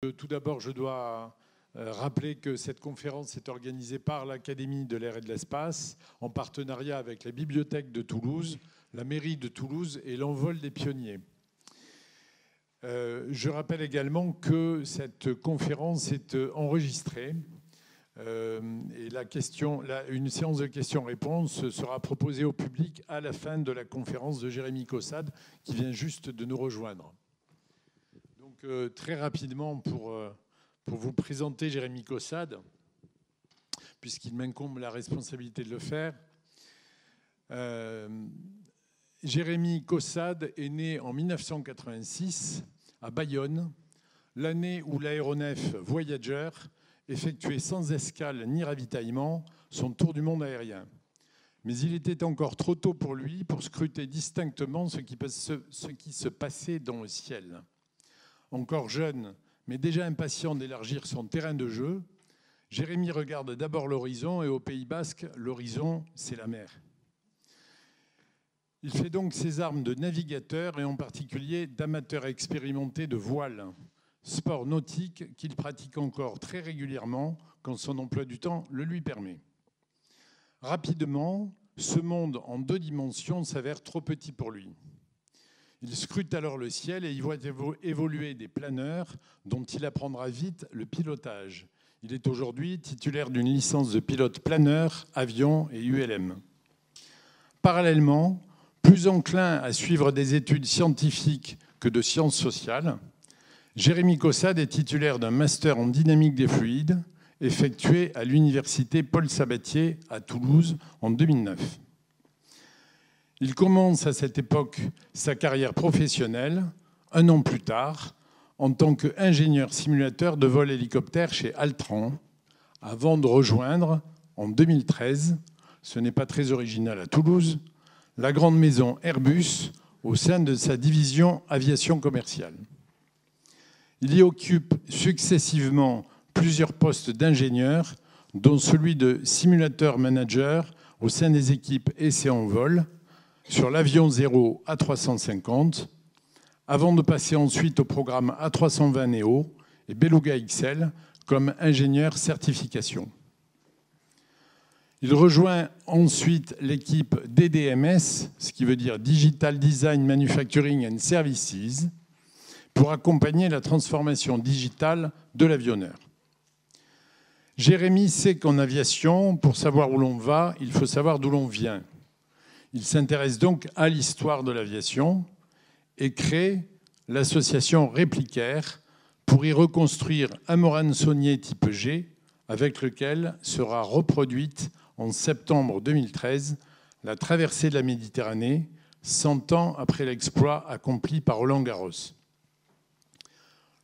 Tout d'abord, je dois rappeler que cette conférence est organisée par l'Académie de l'air et de l'espace en partenariat avec la Bibliothèque de Toulouse, la mairie de Toulouse et l'Envol des pionniers. Je rappelle également que cette conférence est enregistrée et une séance de questions-réponses sera proposée au public à la fin de la conférence de Jérémy Caussade qui vient juste de nous rejoindre. Donc très rapidement pour vous présenter Jérémy Caussade, puisqu'il m'incombe la responsabilité de le faire. Jérémy Caussade est né en 1986 à Bayonne, l'année où l'aéronef Voyager effectuait sans escale ni ravitaillement son tour du monde aérien. Mais il était encore trop tôt pour lui pour scruter distinctement ce qui se passait dans le ciel. Encore jeune, mais déjà impatient d'élargir son terrain de jeu, Jérémy regarde d'abord l'horizon et au Pays Basque, l'horizon, c'est la mer. Il fait donc ses armes de navigateur et en particulier d'amateur expérimenté de voile, sport nautique qu'il pratique encore très régulièrement quand son emploi du temps le lui permet. Rapidement, ce monde en 2 dimensions s'avère trop petit pour lui. Il scrute alors le ciel et y voit évoluer des planeurs dont il apprendra vite le pilotage. Il est aujourd'hui titulaire d'une licence de pilote planeur, avion et ULM. Parallèlement, plus enclin à suivre des études scientifiques que de sciences sociales, Jérémy Caussade est titulaire d'un master en dynamique des fluides effectué à l'université Paul Sabatier à Toulouse en 2009. Il commence à cette époque sa carrière professionnelle, 1 an plus tard, en tant qu'ingénieur simulateur de vol hélicoptère chez Altran, avant de rejoindre, en 2013, ce n'est pas très original à Toulouse, la grande maison Airbus au sein de sa division aviation commerciale. Il y occupe successivement plusieurs postes d'ingénieur, dont celui de simulateur manager au sein des équipes essais en vol, sur l'avion 0 A350, avant de passer ensuite au programme A320 Neo et Beluga XL comme ingénieur certification. Il rejoint ensuite l'équipe DDMS, ce qui veut dire Digital Design Manufacturing and Services, pour accompagner la transformation digitale de l'avionneur. Jérémy sait qu'en aviation, pour savoir où l'on va, il faut savoir d'où l'on vient. Il s'intéresse donc à l'histoire de l'aviation et crée l'association Réplicaire pour y reconstruire un Morane Saulnier type G avec lequel sera reproduite en septembre 2013 la traversée de la Méditerranée, 100 ans après l'exploit accompli par Roland-Garros.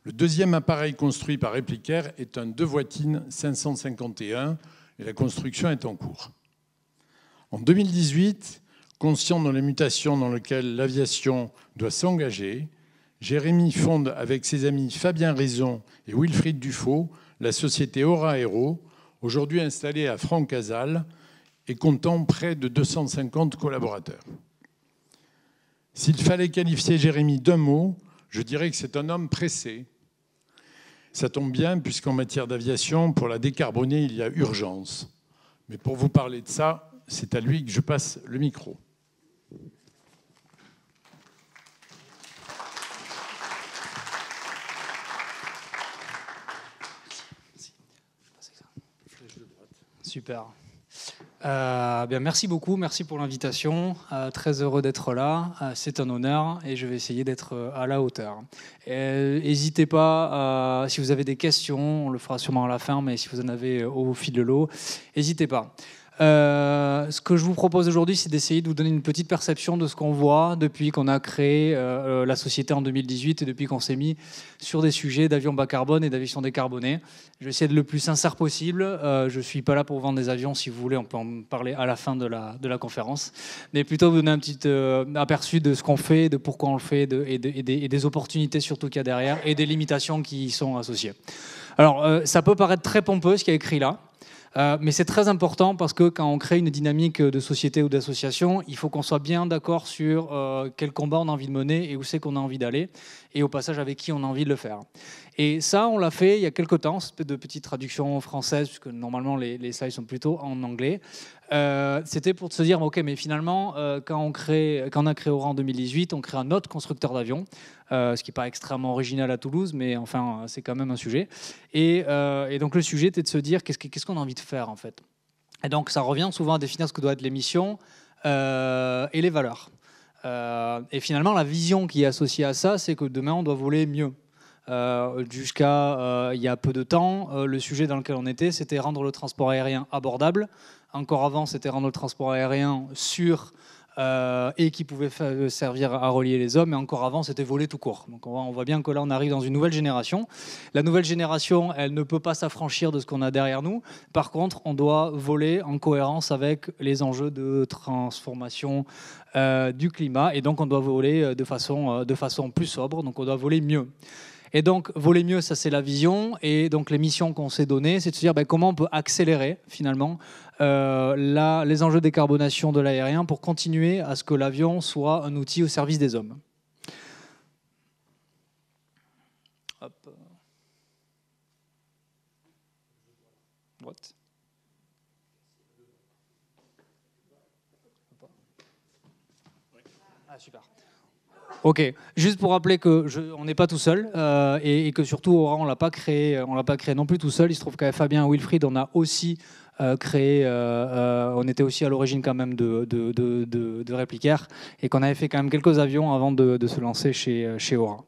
Le deuxième appareil construit par Réplicaire est un Devoitine 551 et la construction est en cours. En 2018, conscient de la mutation dans laquelle l'aviation doit s'engager, Jérémy fonde avec ses amis Fabien Raison et Wilfried Dufaux la société Aura Aero, aujourd'hui installée à Francazal et comptant près de 250 collaborateurs. S'il fallait qualifier Jérémy d'un mot, je dirais que c'est un homme pressé. Ça tombe bien, puisqu'en matière d'aviation, pour la décarboner, il y a urgence. Mais pour vous parler de ça, c'est à lui que je passe le micro. Super. Bien, merci beaucoup, merci pour l'invitation. Très heureux d'être là. C'est un honneur et je vais essayer d'être à la hauteur. N'hésitez pas, si vous avez des questions, on le fera sûrement à la fin, mais si vous en avez au fil de l'eau, n'hésitez pas. Ce que je vous propose aujourd'hui, c'est d'essayer de vous donner une petite perception de ce qu'on voit depuis qu'on a créé la société en 2018 et depuis qu'on s'est mis sur des sujets d'avions bas carbone et d'aviation décarbonée. Je vais essayer de le plus sincère possible. Je ne suis pas là pour vendre des avions. Si vous voulez, on peut en parler à la fin de la conférence. Mais plutôt vous donner un petit aperçu de ce qu'on fait, de pourquoi on le fait et des opportunités surtout qu'il y a derrière et des limitations qui y sont associées. Alors, ça peut paraître très pompeux ce qui est écrit là. Mais c'est très important parce que quand on crée une dynamique de société ou d'association, il faut qu'on soit bien d'accord sur quel combat on a envie de mener et où c'est qu'on a envie d'aller, et au passage avec qui on a envie de le faire. Et ça, on l'a fait il y a quelques temps, de petites traductions françaises, puisque normalement les slides sont plutôt en anglais. C'était pour se dire, ok, mais finalement, quand on a créé Aura en 2018, on crée un autre constructeur d'avions, ce qui n'est pas extrêmement original à Toulouse, mais enfin, c'est quand même un sujet. Et donc le sujet était de se dire, qu'est-ce qu'on a envie de faire en fait. Et donc ça revient souvent à définir ce que doit être les missions et les valeurs. Et finalement, la vision qui est associée à ça, c'est que demain, on doit voler mieux. Jusqu'à il y a peu de temps, le sujet dans lequel on était, c'était rendre le transport aérien abordable. Encore avant, c'était rendre le transport aérien sûr et qui pouvait servir à relier les hommes. Et encore avant, c'était voler tout court. Donc on voit bien que là, on arrive dans une nouvelle génération. La nouvelle génération, elle ne peut pas s'affranchir de ce qu'on a derrière nous. Par contre, on doit voler en cohérence avec les enjeux de transformation du climat. Et donc, on doit voler de façon plus sobre. Donc, on doit voler mieux. Et donc, voler mieux, ça c'est la vision. Et donc, les missions qu'on s'est données, c'est de se dire comment on peut accélérer finalement les enjeux de décarbonation de l'aérien pour continuer à ce que l'avion soit un outil au service des hommes. Hop. What? Ah, super. Ok, juste pour rappeler qu'on n'est pas tout seul et que surtout Aura, on l'a pas créé non plus tout seul. Il se trouve qu'avec Fabien et Wilfried, on a aussi créé, on était aussi à l'origine quand même de Replicair et qu'on avait fait quand même quelques avions avant de se lancer chez Aura.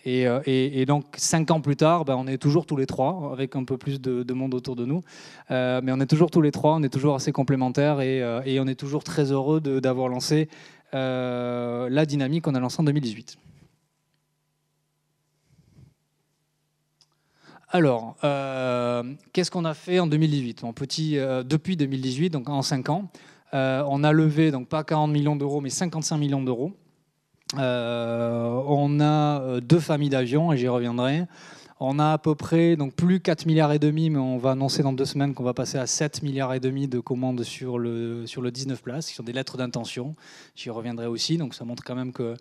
Et donc 5 ans plus tard, on est toujours tous les trois avec un peu plus de monde autour de nous, mais on est toujours tous les trois, on est toujours assez complémentaires et on est toujours très heureux d'avoir lancé la dynamique qu'on a lancée en 2018. Alors, qu'est-ce qu'on a fait en 2018 ? Depuis 2018, donc en 5 ans, on a levé, donc pas 40 millions d'euros, mais 55 millions d'euros. On a 2 familles d'avions, et j'y reviendrai. On a à peu près, donc plus 4,5 milliards, mais on va annoncer dans 2 semaines qu'on va passer à 7,5 milliards de commandes sur le 19 places, qui sont des lettres d'intention. J'y reviendrai aussi, donc ça montre quand même qu'il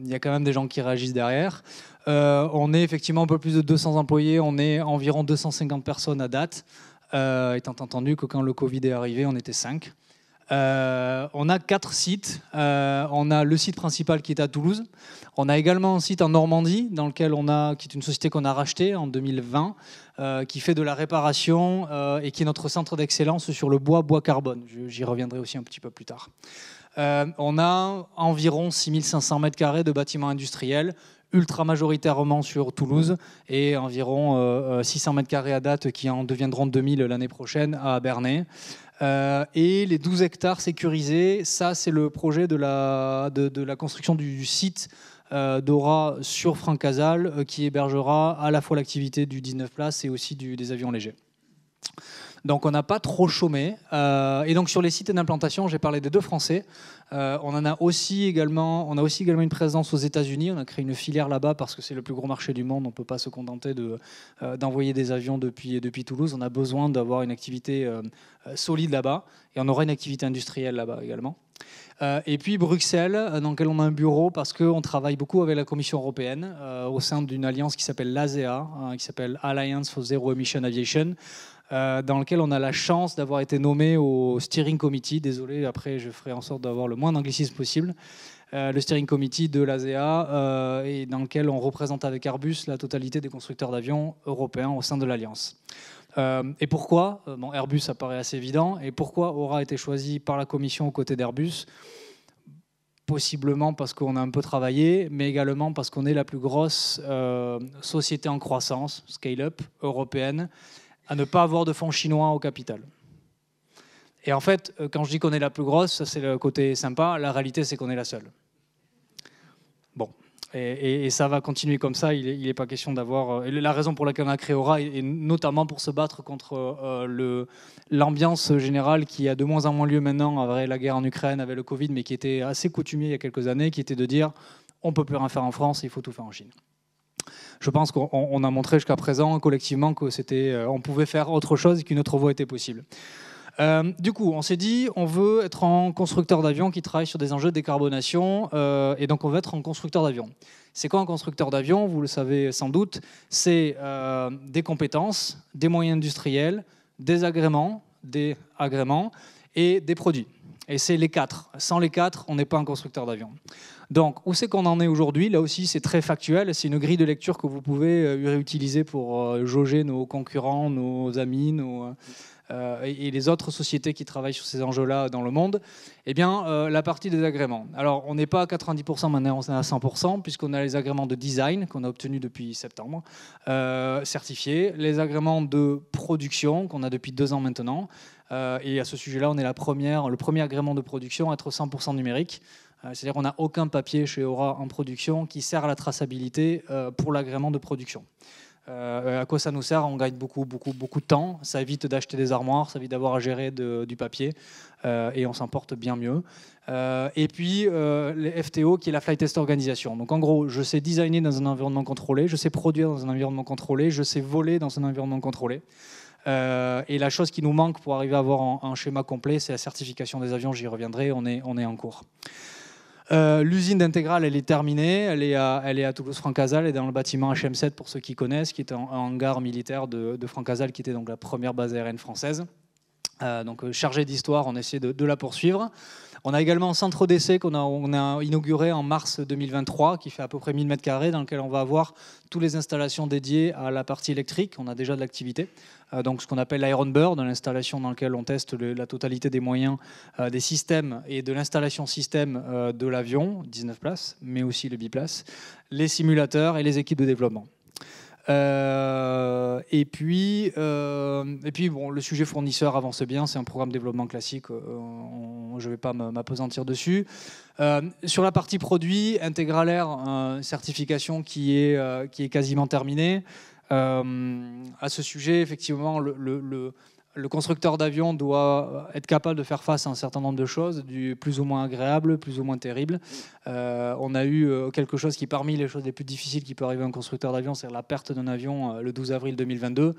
y a quand même des gens qui réagissent derrière. On est effectivement un peu plus de 200 employés, on est environ 250 personnes à date, étant entendu que quand le Covid est arrivé, on était 5. On a 4 sites. On a le site principal qui est à Toulouse. On a également un site en Normandie, qui est une société qu'on a rachetée en 2020, qui fait de la réparation et qui est notre centre d'excellence sur le bois carbone. J'y reviendrai aussi un petit peu plus tard. On a environ 6500 m² de bâtiments industriels, ultra majoritairement sur Toulouse, et environ 600 m² à date qui en deviendront 2000 l'année prochaine à Bernay. Et les 12 hectares sécurisés, ça c'est le projet de la construction du site d'Aura sur Francazal qui hébergera à la fois l'activité du 19 places et aussi des avions légers. Donc on n'a pas trop chômé. Et donc sur les sites d'implantation, j'ai parlé des 2 français. On a aussi également une présence aux États-Unis. On a créé une filière là-bas parce que c'est le plus gros marché du monde. On ne peut pas se contenter d'envoyer des avions depuis Toulouse. On a besoin d'avoir une activité solide là-bas. Et on aura une activité industrielle là-bas également. Et puis Bruxelles, dans laquelle on a un bureau parce qu'on travaille beaucoup avec la Commission européenne au sein d'une alliance qui s'appelle l'ASEA, qui s'appelle Alliance for Zero Emission Aviation, dans lequel on a la chance d'avoir été nommé au Steering Committee. Désolé, après je ferai en sorte d'avoir le moins d'anglicisme possible. Le Steering Committee de l'ASEA, et dans lequel on représente avec Airbus la totalité des constructeurs d'avions européens au sein de l'Alliance. Et pourquoi Airbus apparaît assez évident. Et pourquoi Aura a été choisi par la Commission aux côtés d'Airbus ? Possiblement parce qu'on a un peu travaillé, mais également parce qu'on est la plus grosse société en croissance, scale-up, européenne, à ne pas avoir de fonds chinois au capital. Et en fait, quand je dis qu'on est la plus grosse, ça c'est le côté sympa, la réalité c'est qu'on est la seule. Bon, et ça va continuer comme ça, il n'est pas question d'avoir... La raison pour laquelle on a créé Aura est notamment pour se battre contre l'ambiance générale qui a de moins en moins lieu maintenant avec la guerre en Ukraine, avec le Covid, mais qui était assez coutumier il y a quelques années, qui était de dire on ne peut plus rien faire en France, il faut tout faire en Chine. je pense qu'on a montré jusqu'à présent collectivement que on pouvait faire autre chose et qu'une autre voie était possible. Du coup, on s'est dit, on veut être un constructeur d'avions qui travaille sur des enjeux de décarbonation, et donc on veut être un constructeur d'avions. C'est quoi un constructeur d'avions? Vous le savez sans doute, c'est des compétences, des moyens industriels, des agréments et des produits. Et c'est les 4. Sans les 4, on n'est pas un constructeur d'avions. Donc, où c'est qu'on en est aujourd'hui? Là aussi, c'est très factuel. C'est une grille de lecture que vous pouvez réutiliser pour jauger nos concurrents, nos amis, et les autres sociétés qui travaillent sur ces enjeux-là dans le monde. Eh bien, la partie des agréments. Alors, on n'est pas à 90%, maintenant on est à 100%, puisqu'on a les agréments de design qu'on a obtenus depuis septembre, certifiés, les agréments de production qu'on a depuis 2 ans maintenant, et à ce sujet-là, on est le premier agrément de production à être 100% numérique. C'est-à-dire qu'on n'a aucun papier chez Aura en production qui sert à la traçabilité pour l'agrément de production. À quoi ça nous sert? On gagne beaucoup de temps. Ça évite d'acheter des armoires, ça évite d'avoir à gérer du papier, et on s'en porte bien mieux. Et puis, les FTO, qui est la Flight Test Organisation. Donc en gros, je sais designer dans un environnement contrôlé, je sais produire dans un environnement contrôlé, je sais voler dans un environnement contrôlé. Et la chose qui nous manque pour arriver à avoir un schéma complet, c'est la certification des avions. J'y reviendrai, on est en cours. L'usine d'Intégrale, elle est terminée, elle est à Toulouse-Francazal, elle est dans le bâtiment HM7 pour ceux qui connaissent, qui est un hangar militaire de Francazal, qui était donc la première base aérienne française. Donc chargé d'histoire, on essaie de la poursuivre. On a également un centre d'essai qu'on a inauguré en mars 2023, qui fait à peu près 1000 m², dans lequel on va avoir toutes les installations dédiées à la partie électrique. On a déjà de l'activité. Donc ce qu'on appelle l'Iron Bird, l'installation dans laquelle on teste la totalité des moyens, des systèmes et de l'installation système de l'avion, 19 places, mais aussi le biplace, les simulateurs et les équipes de développement. Et puis bon, le sujet fournisseur avance bien, c'est un programme de développement classique, je ne vais pas m'appesantir dessus. Sur la partie produit, Integral Air, certification qui est quasiment terminée. À ce sujet, effectivement, le constructeur d'avion doit être capable de faire face à un certain nombre de choses, du plus ou moins agréable, plus ou moins terrible. On a eu quelque chose qui, parmi les choses les plus difficiles qui peut arriver à un constructeur d'avion, c'est la perte d'un avion le 12 avril 2022.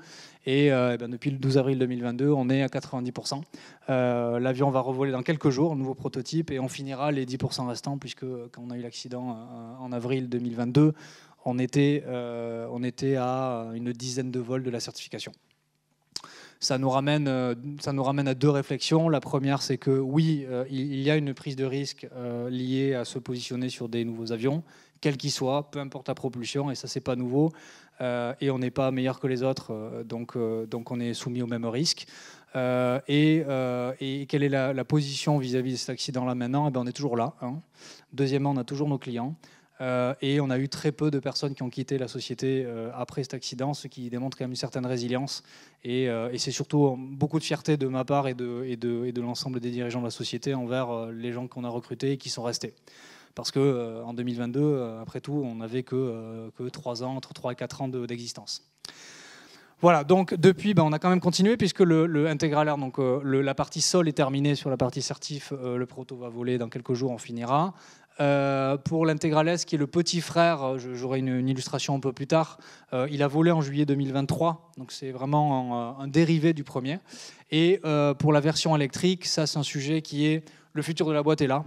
Et depuis le 12 avril 2022, on est à 90%. L'avion va revoler dans quelques jours, un nouveau prototype, et on finira les 10% restants, puisque quand on a eu l'accident en avril 2022, on était à une dizaine de vols de la certification. Ça nous ramène à 2 réflexions. La première, c'est que oui, il y a une prise de risque liée à se positionner sur des nouveaux avions, quels qu'ils soient, peu importe la propulsion, et ça, c'est pas nouveau. Et on n'est pas meilleur que les autres, donc on est soumis au même risque. Et quelle est la position vis-à-vis de cet accident-là maintenant? Eh bien, on est toujours là. Deuxièmement, on a toujours nos clients. Et on a eu très peu de personnes qui ont quitté la société après cet accident, ce qui démontre quand même une certaine résilience. Et c'est surtout beaucoup de fierté de ma part et de l'ensemble des dirigeants de la société envers les gens qu'on a recrutés et qui sont restés. Parce qu'en 2022, après tout, on n'avait que 3 ans, entre 3 et 4 ans d'existence. Voilà, donc depuis, on a quand même continué, puisque le Integral Air, donc la partie sol est terminée sur la partie certif, le proto va voler dans quelques jours, on finira. Pour l'Integral S, qui est le petit frère, j'aurai une illustration un peu plus tard, il a volé en juillet 2023, donc c'est vraiment un dérivé du premier. Et pour la version électrique, ça c'est un sujet qui est, le futur de la boîte est là,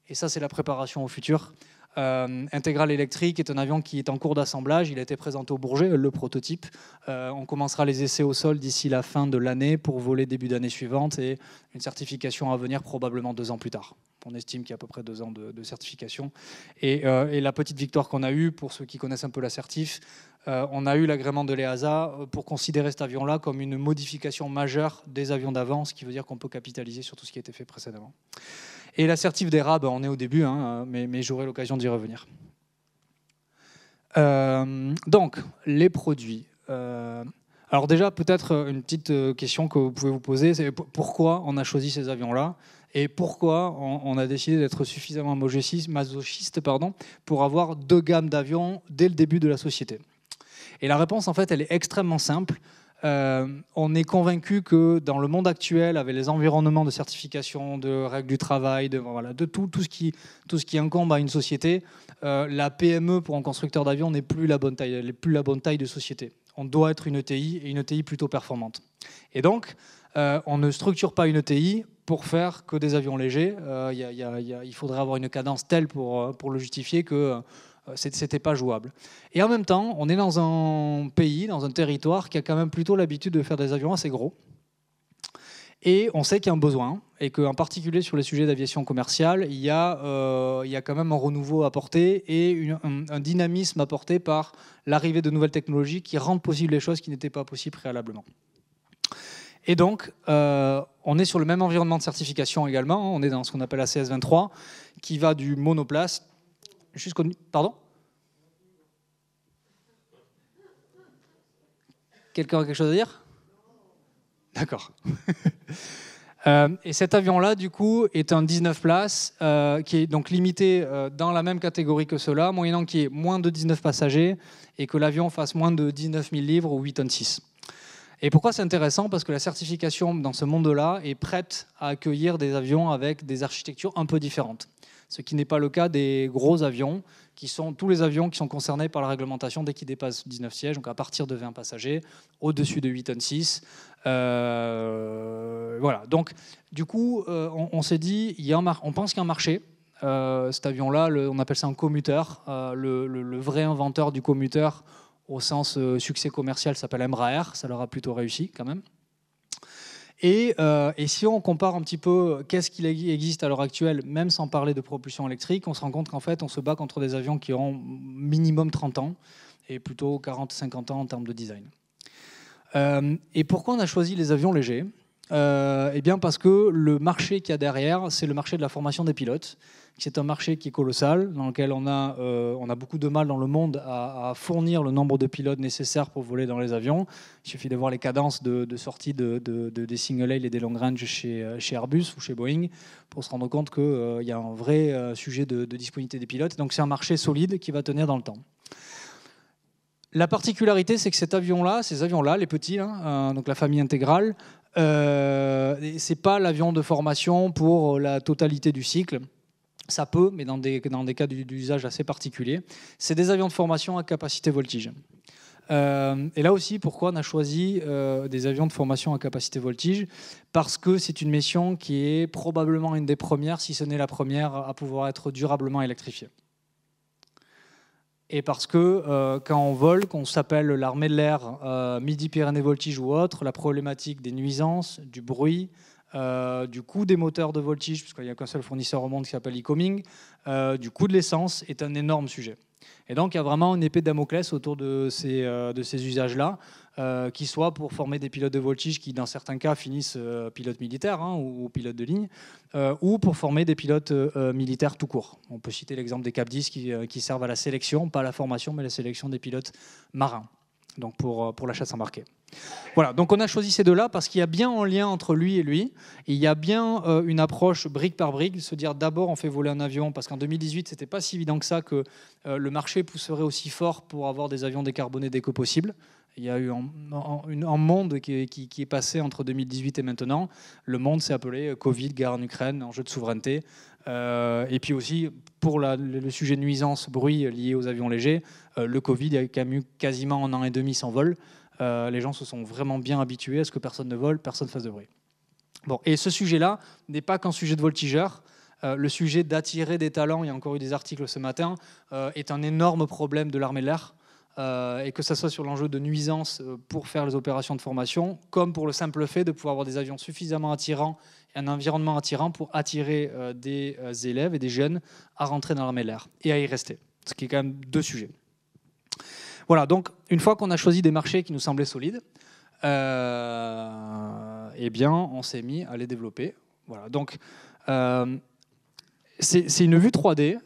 et ça c'est la préparation au futur. Integral électrique est un avion qui est en cours d'assemblage, il a été présenté au Bourget, le prototype. On commencera les essais au sol d'ici la fin de l'année pour voler début d'année suivante, et une certification à venir probablement 2 ans plus tard. On estime qu'il y a à peu près 2 ans de certification. Et la petite victoire qu'on a eue, pour ceux qui connaissent un peu la certif, on a eu l'agrément de l'EASA pour considérer cet avion-là comme une modification majeure des avions d'avant, ce qui veut dire qu'on peut capitaliser sur tout ce qui a été fait précédemment. Et la certif d'ERA, on est au début, mais j'aurai l'occasion d'y revenir. Donc, les produits. Alors déjà, peut-être une petite question que vous pouvez vous poser, c'est pourquoi on a choisi ces avions-là et pourquoi on a décidé d'être suffisamment masochiste pour avoir 2 gammes d'avions dès le début de la société. Et la réponse, en fait, elle est extrêmement simple. on est convaincu que dans le monde actuel, avec les environnements de certification, de règles du travail, de tout ce qui incombe à une société, la PME pour un constructeur d'avion n'est plus la bonne taille, elle n'est plus la bonne taille de société. On doit être une ETI, et une ETI plutôt performante. Et donc, on ne structure pas une ETI pour faire que des avions légers. Il faudrait avoir une cadence telle pour le justifier que c'était pas jouable. Et en même temps, on est dans un pays, dans un territoire qui a quand même plutôt l'habitude de faire des avions assez gros. Et on sait qu'il y a un besoin, et qu'en particulier sur les sujets d'aviation commerciale, il y a quand même un renouveau apporté et un dynamisme apporté par l'arrivée de nouvelles technologies qui rendent possible les choses qui n'étaient pas possibles préalablement. Et donc, on est sur le même environnement de certification également. On est dans ce qu'on appelle la CS23, qui va du monoplace jusqu'au... Pardon ? Quelqu'un a quelque chose à dire ? D'accord. Et cet avion-là, du coup, est un 19 places qui est donc limité dans la même catégorie que ceux-là, moyennant qu'il y ait moins de 19 passagers et que l'avion fasse moins de 19 000 livres ou 8 tonnes 6. Et pourquoi c'est intéressant ? Parce que la certification dans ce monde-là est prête à accueillir des avions avec des architectures un peu différentes. Ce qui n'est pas le cas des gros avions, qui sont tous les avions qui sont concernés par la réglementation dès qu'ils dépassent 19 sièges, donc à partir de 20 passagers, au-dessus de 8 tonnes 6. Voilà. Donc, du coup, on s'est dit, on pense qu'il y a un marché. Cet avion-là, on appelle ça un commuteur. Le vrai inventeur du commuteur, au sens succès commercial, s'appelle Embraer. Ça leur a plutôt réussi quand même. Et si on compare un petit peu qu'est-ce qu'il existe à l'heure actuelle, même sans parler de propulsion électrique, on se rend compte qu'en fait, on se bat contre des avions qui ont minimum 30 ans et plutôt 40-50 ans en termes de design. Et pourquoi on a choisi les avions légers ? Eh bien parce que le marché qu'il y a derrière, c'est le marché de la formation des pilotes. C'est un marché qui est colossal, dans lequel on a beaucoup de mal dans le monde à fournir le nombre de pilotes nécessaires pour voler dans les avions. Il suffit de voir les cadences de sortie des single-aisle et des long range chez Airbus ou chez Boeing pour se rendre compte qu'il y a un vrai sujet de disponibilité des pilotes. Donc c'est un marché solide qui va tenir dans le temps. La particularité, c'est que ces avions-là, les petits, donc la famille intégrale, c'est pas l'avion de formation pour la totalité du cycle. Ça peut, mais dans des cas d'usage assez particuliers. C'est des avions de formation à capacité voltige. Et là aussi, pourquoi on a choisi des avions de formation à capacité voltige ? Parce que c'est une mission qui est probablement une des premières, si ce n'est la première, à pouvoir être durablement électrifiée. Et parce que quand on vole, qu'on s'appelle l'armée de l'air, Midi-Pyrénées Voltige ou autre, la problématique des nuisances, du bruit, du coût des moteurs de voltige, puisqu'il n'y a qu'un seul fournisseur au monde qui s'appelle Ecoming, du coût de l'essence est un énorme sujet. Et donc il y a vraiment une épée de Damoclès autour de ces usages-là, qui soit pour former des pilotes de voltige qui, dans certains cas, finissent pilotes militaires ou pilotes de ligne, ou pour former des pilotes militaires tout court. On peut citer l'exemple des CAP-10 qui servent à la sélection, pas à la formation, mais à la sélection des pilotes marins, donc pour la chasse embarquée. Voilà, donc on a choisi ces deux-là parce qu'il y a bien un lien entre lui et lui. Et il y a bien une approche brique par brique, se dire d'abord on fait voler un avion, parce qu'en 2018, c'était pas si évident que ça que le marché pousserait aussi fort pour avoir des avions décarbonés dès que possible. Il y a eu un monde qui est passé entre 2018 et maintenant. Le monde s'est appelé Covid, guerre en Ukraine, enjeu de souveraineté. Et puis aussi, pour le sujet de nuisance, bruit lié aux avions légers, le Covid a quand même eu quasiment 1 an et demi sans vol. Les gens se sont vraiment bien habitués à ce que personne ne vole, personne ne fasse de bruit. Bon, et ce sujet-là n'est pas qu'un sujet de voltigeur. Le sujet d'attirer des talents, il y a encore eu des articles ce matin, est un énorme problème de l'armée de l'air. Et que ce soit sur l'enjeu de nuisance pour faire les opérations de formation, comme pour le simple fait de pouvoir avoir des avions suffisamment attirants et un environnement attirant pour attirer des élèves et des jeunes à rentrer dans l'armée de l'air et à y rester. Ce qui est quand même deux sujets. Voilà, donc une fois qu'on a choisi des marchés qui nous semblaient solides, eh bien, on s'est mis à les développer. Voilà, donc c'est une vue 3D.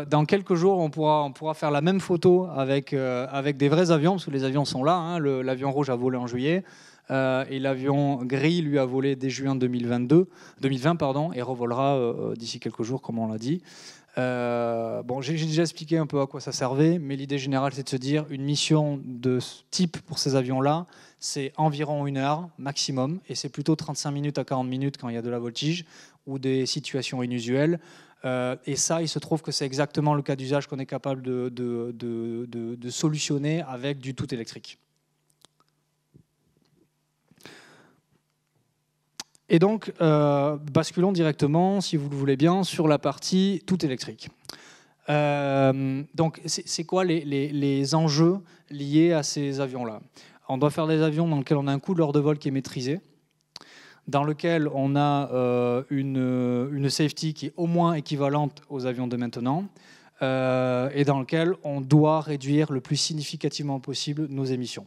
Dans quelques jours, on pourra faire la même photo avec des vrais avions, parce que les avions sont là. L'avion rouge a volé en juillet, et l'avion gris, lui, a volé dès juin 2020, et revolera d'ici quelques jours, comme on l'a dit. Bon, j'ai déjà expliqué un peu à quoi ça servait, mais l'idée générale, c'est de se dire une mission de ce type pour ces avions-là, c'est environ 1 heure maximum, et c'est plutôt 35 minutes à 40 minutes quand il y a de la voltige ou des situations inusuelles. Et ça, il se trouve que c'est exactement le cas d'usage qu'on est capable de solutionner avec du tout électrique. Et donc, basculons directement, si vous le voulez bien, sur la partie tout électrique. Donc, c'est quoi les enjeux liés à ces avions-là? On doit faire des avions dans lesquels on a un coût de l'heure de vol qui est maîtrisé, dans lequel on a une safety qui est au moins équivalente aux avions de maintenant, et dans lequel on doit réduire le plus significativement possible nos émissions.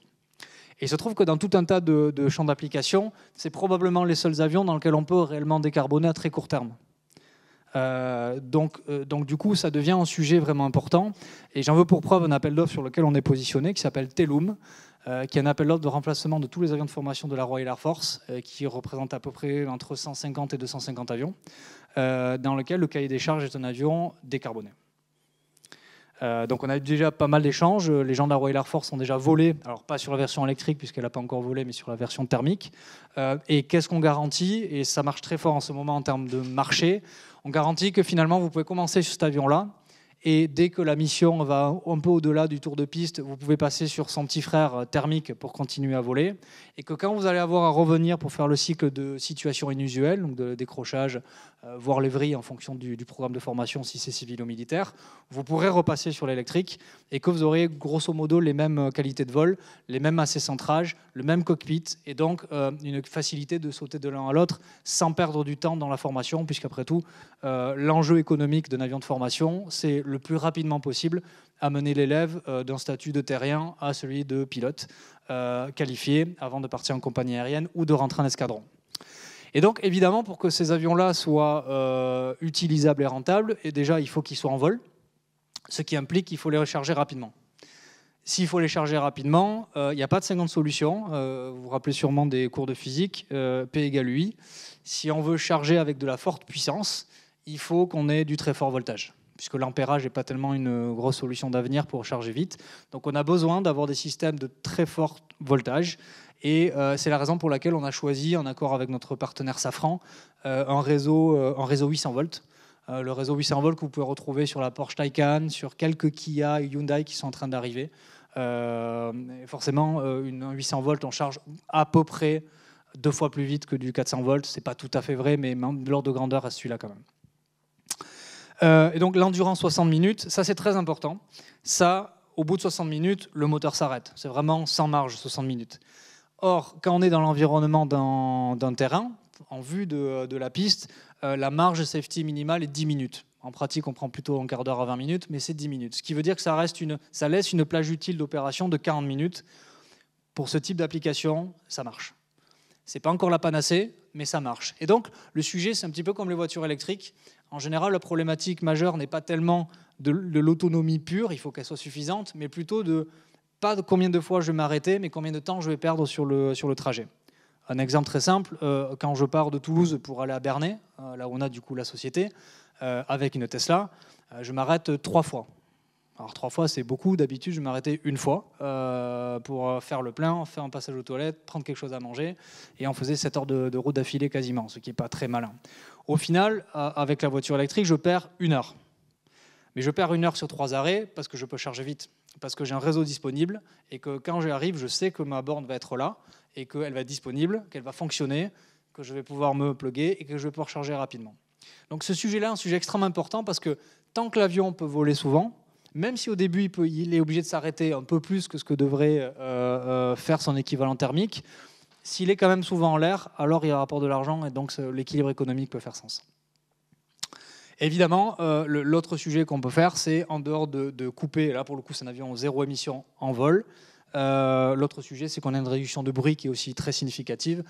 Et il se trouve que dans tout un tas de champs d'application, c'est probablement les seuls avions dans lesquels on peut réellement décarboner à très court terme. Donc du coup, ça devient un sujet vraiment important. Et j'en veux pour preuve un appel d'offres sur lequel on est positionné, qui s'appelle Telum, qui est un appel d'offres de remplacement de tous les avions de formation de la Royal Air Force, qui représente à peu près entre 150 et 250 avions, dans lequel le cahier des charges est un avion décarboné. Donc on a eu déjà pas mal d'échanges. Les gens de la Royal Air Force ont déjà volé, alors pas sur la version électrique puisqu'elle n'a pas encore volé, mais sur la version thermique. Et qu'est-ce qu'on garantit? Et ça marche très fort en ce moment en termes de marché. On garantit que finalement vous pouvez commencer sur cet avion-là, et dès que la mission va un peu au-delà du tour de piste, vous pouvez passer sur son petit frère thermique pour continuer à voler. Et que quand vous allez avoir à revenir pour faire le cycle de situations inusuelles, donc de décrochage, voire les vrilles en fonction du programme de formation, si c'est civil ou militaire, vous pourrez repasser sur l'électrique et que vous aurez grosso modo les mêmes qualités de vol, les mêmes ascentrages, le même cockpit, et donc une facilité de sauter de l'un à l'autre sans perdre du temps dans la formation, puisqu'après tout, l'enjeu économique d'un avion de formation, c'est le plus rapidement possible amener l'élève d'un statut de terrien à celui de pilote qualifié avant de partir en compagnie aérienne ou de rentrer en escadron. Et donc, évidemment, pour que ces avions-là soient utilisables et rentables, et déjà, il faut qu'ils soient en vol, ce qui implique qu'il faut les recharger rapidement. S'il faut les charger rapidement, il n'y a pas de 50 solutions. Vous vous rappelez sûrement des cours de physique, P égale UI. Si on veut charger avec de la forte puissance, il faut qu'on ait du très fort voltage, puisque l'ampérage n'est pas tellement une grosse solution d'avenir pour charger vite. Donc on a besoin d'avoir des systèmes de très fort voltage. Et c'est la raison pour laquelle on a choisi, en accord avec notre partenaire Safran, un réseau 800 volts. Le réseau 800 volts que vous pouvez retrouver sur la Porsche Taycan, sur quelques Kia et Hyundai qui sont en train d'arriver. Forcément, un 800 volts, on charge à peu près 2 fois plus vite que du 400 volts. Ce n'est pas tout à fait vrai, mais l'ordre de grandeur reste celui-là quand même. Et donc l'endurance 60 minutes, ça c'est très important. Ça, au bout de 60 minutes, le moteur s'arrête. C'est vraiment sans marge, 60 minutes. Or, quand on est dans l'environnement d'un terrain, en vue de la piste, la marge safety minimale est 10 minutes. En pratique, on prend plutôt un quart d'heure à 20 minutes, mais c'est 10 minutes. Ce qui veut dire que ça laisse une plage utile d'opération de 40 minutes. Pour ce type d'application, ça marche. Ce n'est pas encore la panacée, mais ça marche. Et donc, le sujet, c'est un petit peu comme les voitures électriques. En général, la problématique majeure n'est pas tellement de l'autonomie pure, il faut qu'elle soit suffisante, mais plutôt pas de combien de fois je vais m'arrêter, mais combien de temps je vais perdre sur le trajet. Un exemple très simple, quand je pars de Toulouse pour aller à Bernay, là où on a du coup la société, avec une Tesla, je m'arrête 3 fois. Alors 3 fois, c'est beaucoup. D'habitude, je m'arrêtais 1 fois pour faire le plein, faire un passage aux toilettes, prendre quelque chose à manger, et on faisait 7 heures de route d'affilée quasiment, ce qui n'est pas très malin. Au final, avec la voiture électrique, je perds 1 heure. Mais je perds 1 heure sur 3 arrêts parce que je peux charger vite, parce que j'ai un réseau disponible et que quand j'arrive, je sais que ma borne va être là et qu'elle va être disponible, qu'elle va fonctionner, que je vais pouvoir me plugger et que je vais pouvoir charger rapidement. Donc ce sujet-là est un sujet extrêmement important parce que tant que l'avion peut voler souvent, même si au début il est obligé de s'arrêter un peu plus que ce que devrait faire son équivalent thermique, s'il est quand même souvent en l'air, alors il y a un rapport de l'argent et donc l'équilibre économique peut faire sens. Évidemment, l'autre sujet qu'on peut faire, c'est en dehors de couper, là pour le coup c'est un avion 0 émission en vol, l'autre sujet c'est qu'on a une réduction de bruit qui est aussi très significative.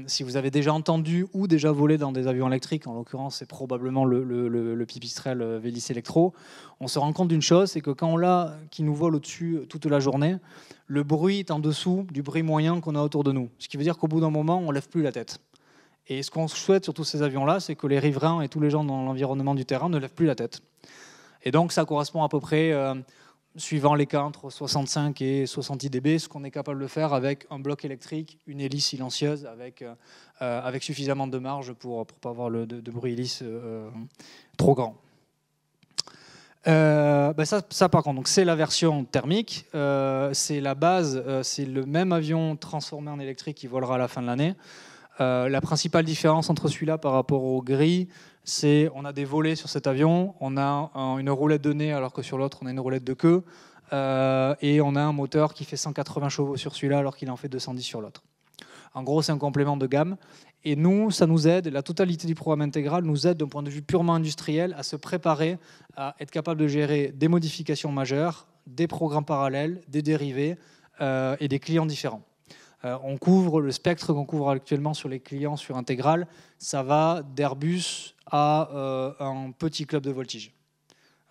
Si vous avez déjà entendu ou déjà volé dans des avions électriques, en l'occurrence c'est probablement le Pipistrel Vélis Electro, on se rend compte d'une chose, c'est que quand on l'a qui nous vole au-dessus toute la journée, le bruit est en dessous du bruit moyen qu'on a autour de nous. Ce qui veut dire qu'au bout d'un moment, on ne lève plus la tête. Et ce qu'on souhaite sur tous ces avions-là, c'est que les riverains et tous les gens dans l'environnement du terrain ne lèvent plus la tête. Et donc ça correspond à peu près, suivant les cas, entre 65 et 70 dB, ce qu'on est capable de faire avec un bloc électrique, une hélice silencieuse, avec suffisamment de marge pour ne pas avoir de bruit hélice trop grand. Ça par contre, c'est la version thermique, c'est la base, c'est le même avion transformé en électrique qui volera à la fin de l'année. La principale différence entre celui-là par rapport au gris, c'est on a des volets sur cet avion, on a une roulette de nez alors que sur l'autre on a une roulette de queue, et on a un moteur qui fait 180 chevaux sur celui-là alors qu'il en fait 210 sur l'autre. En gros, c'est un complément de gamme. Et nous, ça nous aide, la totalité du programme intégral nous aide d'un point de vue purement industriel à se préparer à être capable de gérer des modifications majeures, des programmes parallèles, des dérivés et des clients différents. On couvre le spectre qu'on couvre actuellement sur les clients sur Intégral, ça va d'Airbus à un petit club de voltige,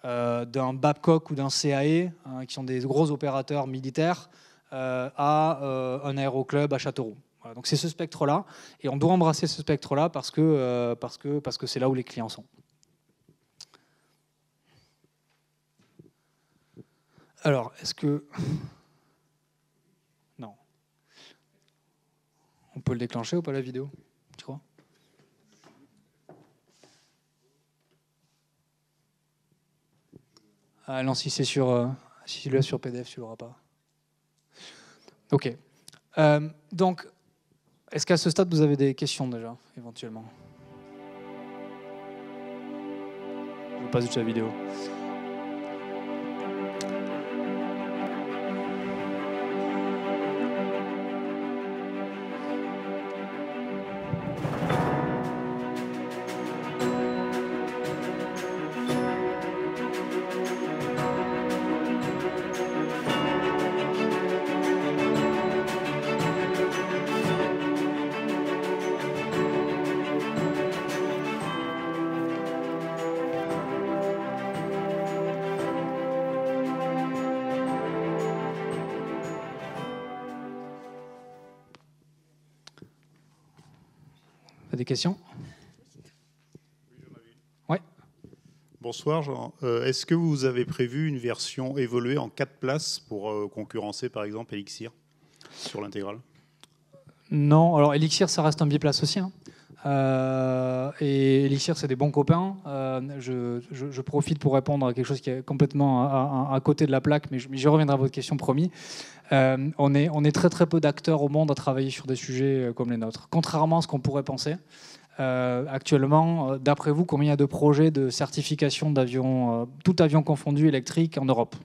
d'un Babcock ou d'un CAE, qui sont des gros opérateurs militaires, à un aéroclub à Châteauroux. Voilà, donc c'est ce spectre-là, et on doit embrasser ce spectre-là parce que c'est là où les clients sont. Alors, est-ce que... Non. On peut le déclencher ou pas la vidéo, tu crois? Ah non, si c'est si tu l'as sur PDF, tu l'auras pas. Ok. Donc, est-ce qu'à ce stade, vous avez des questions déjà, éventuellement? Je passe toute la vidéo. Des questions? Ouais. Bonsoir Jean. Est-ce que vous avez prévu une version évoluée en 4 places pour concurrencer par exemple Elixir sur l'intégrale? Non, alors Elixir ça reste un biplace aussi. Et Elixir c'est des bons copains. Je profite pour répondre à quelque chose qui est complètement à côté de la plaque, mais je reviendrai à votre question, promis. On est très très peu d'acteurs au monde à travailler sur des sujets comme les nôtres, contrairement à ce qu'on pourrait penser. Actuellement, d'après vous, combien il y a de projets de certification d'avions, tout avion confondu électrique en Europe?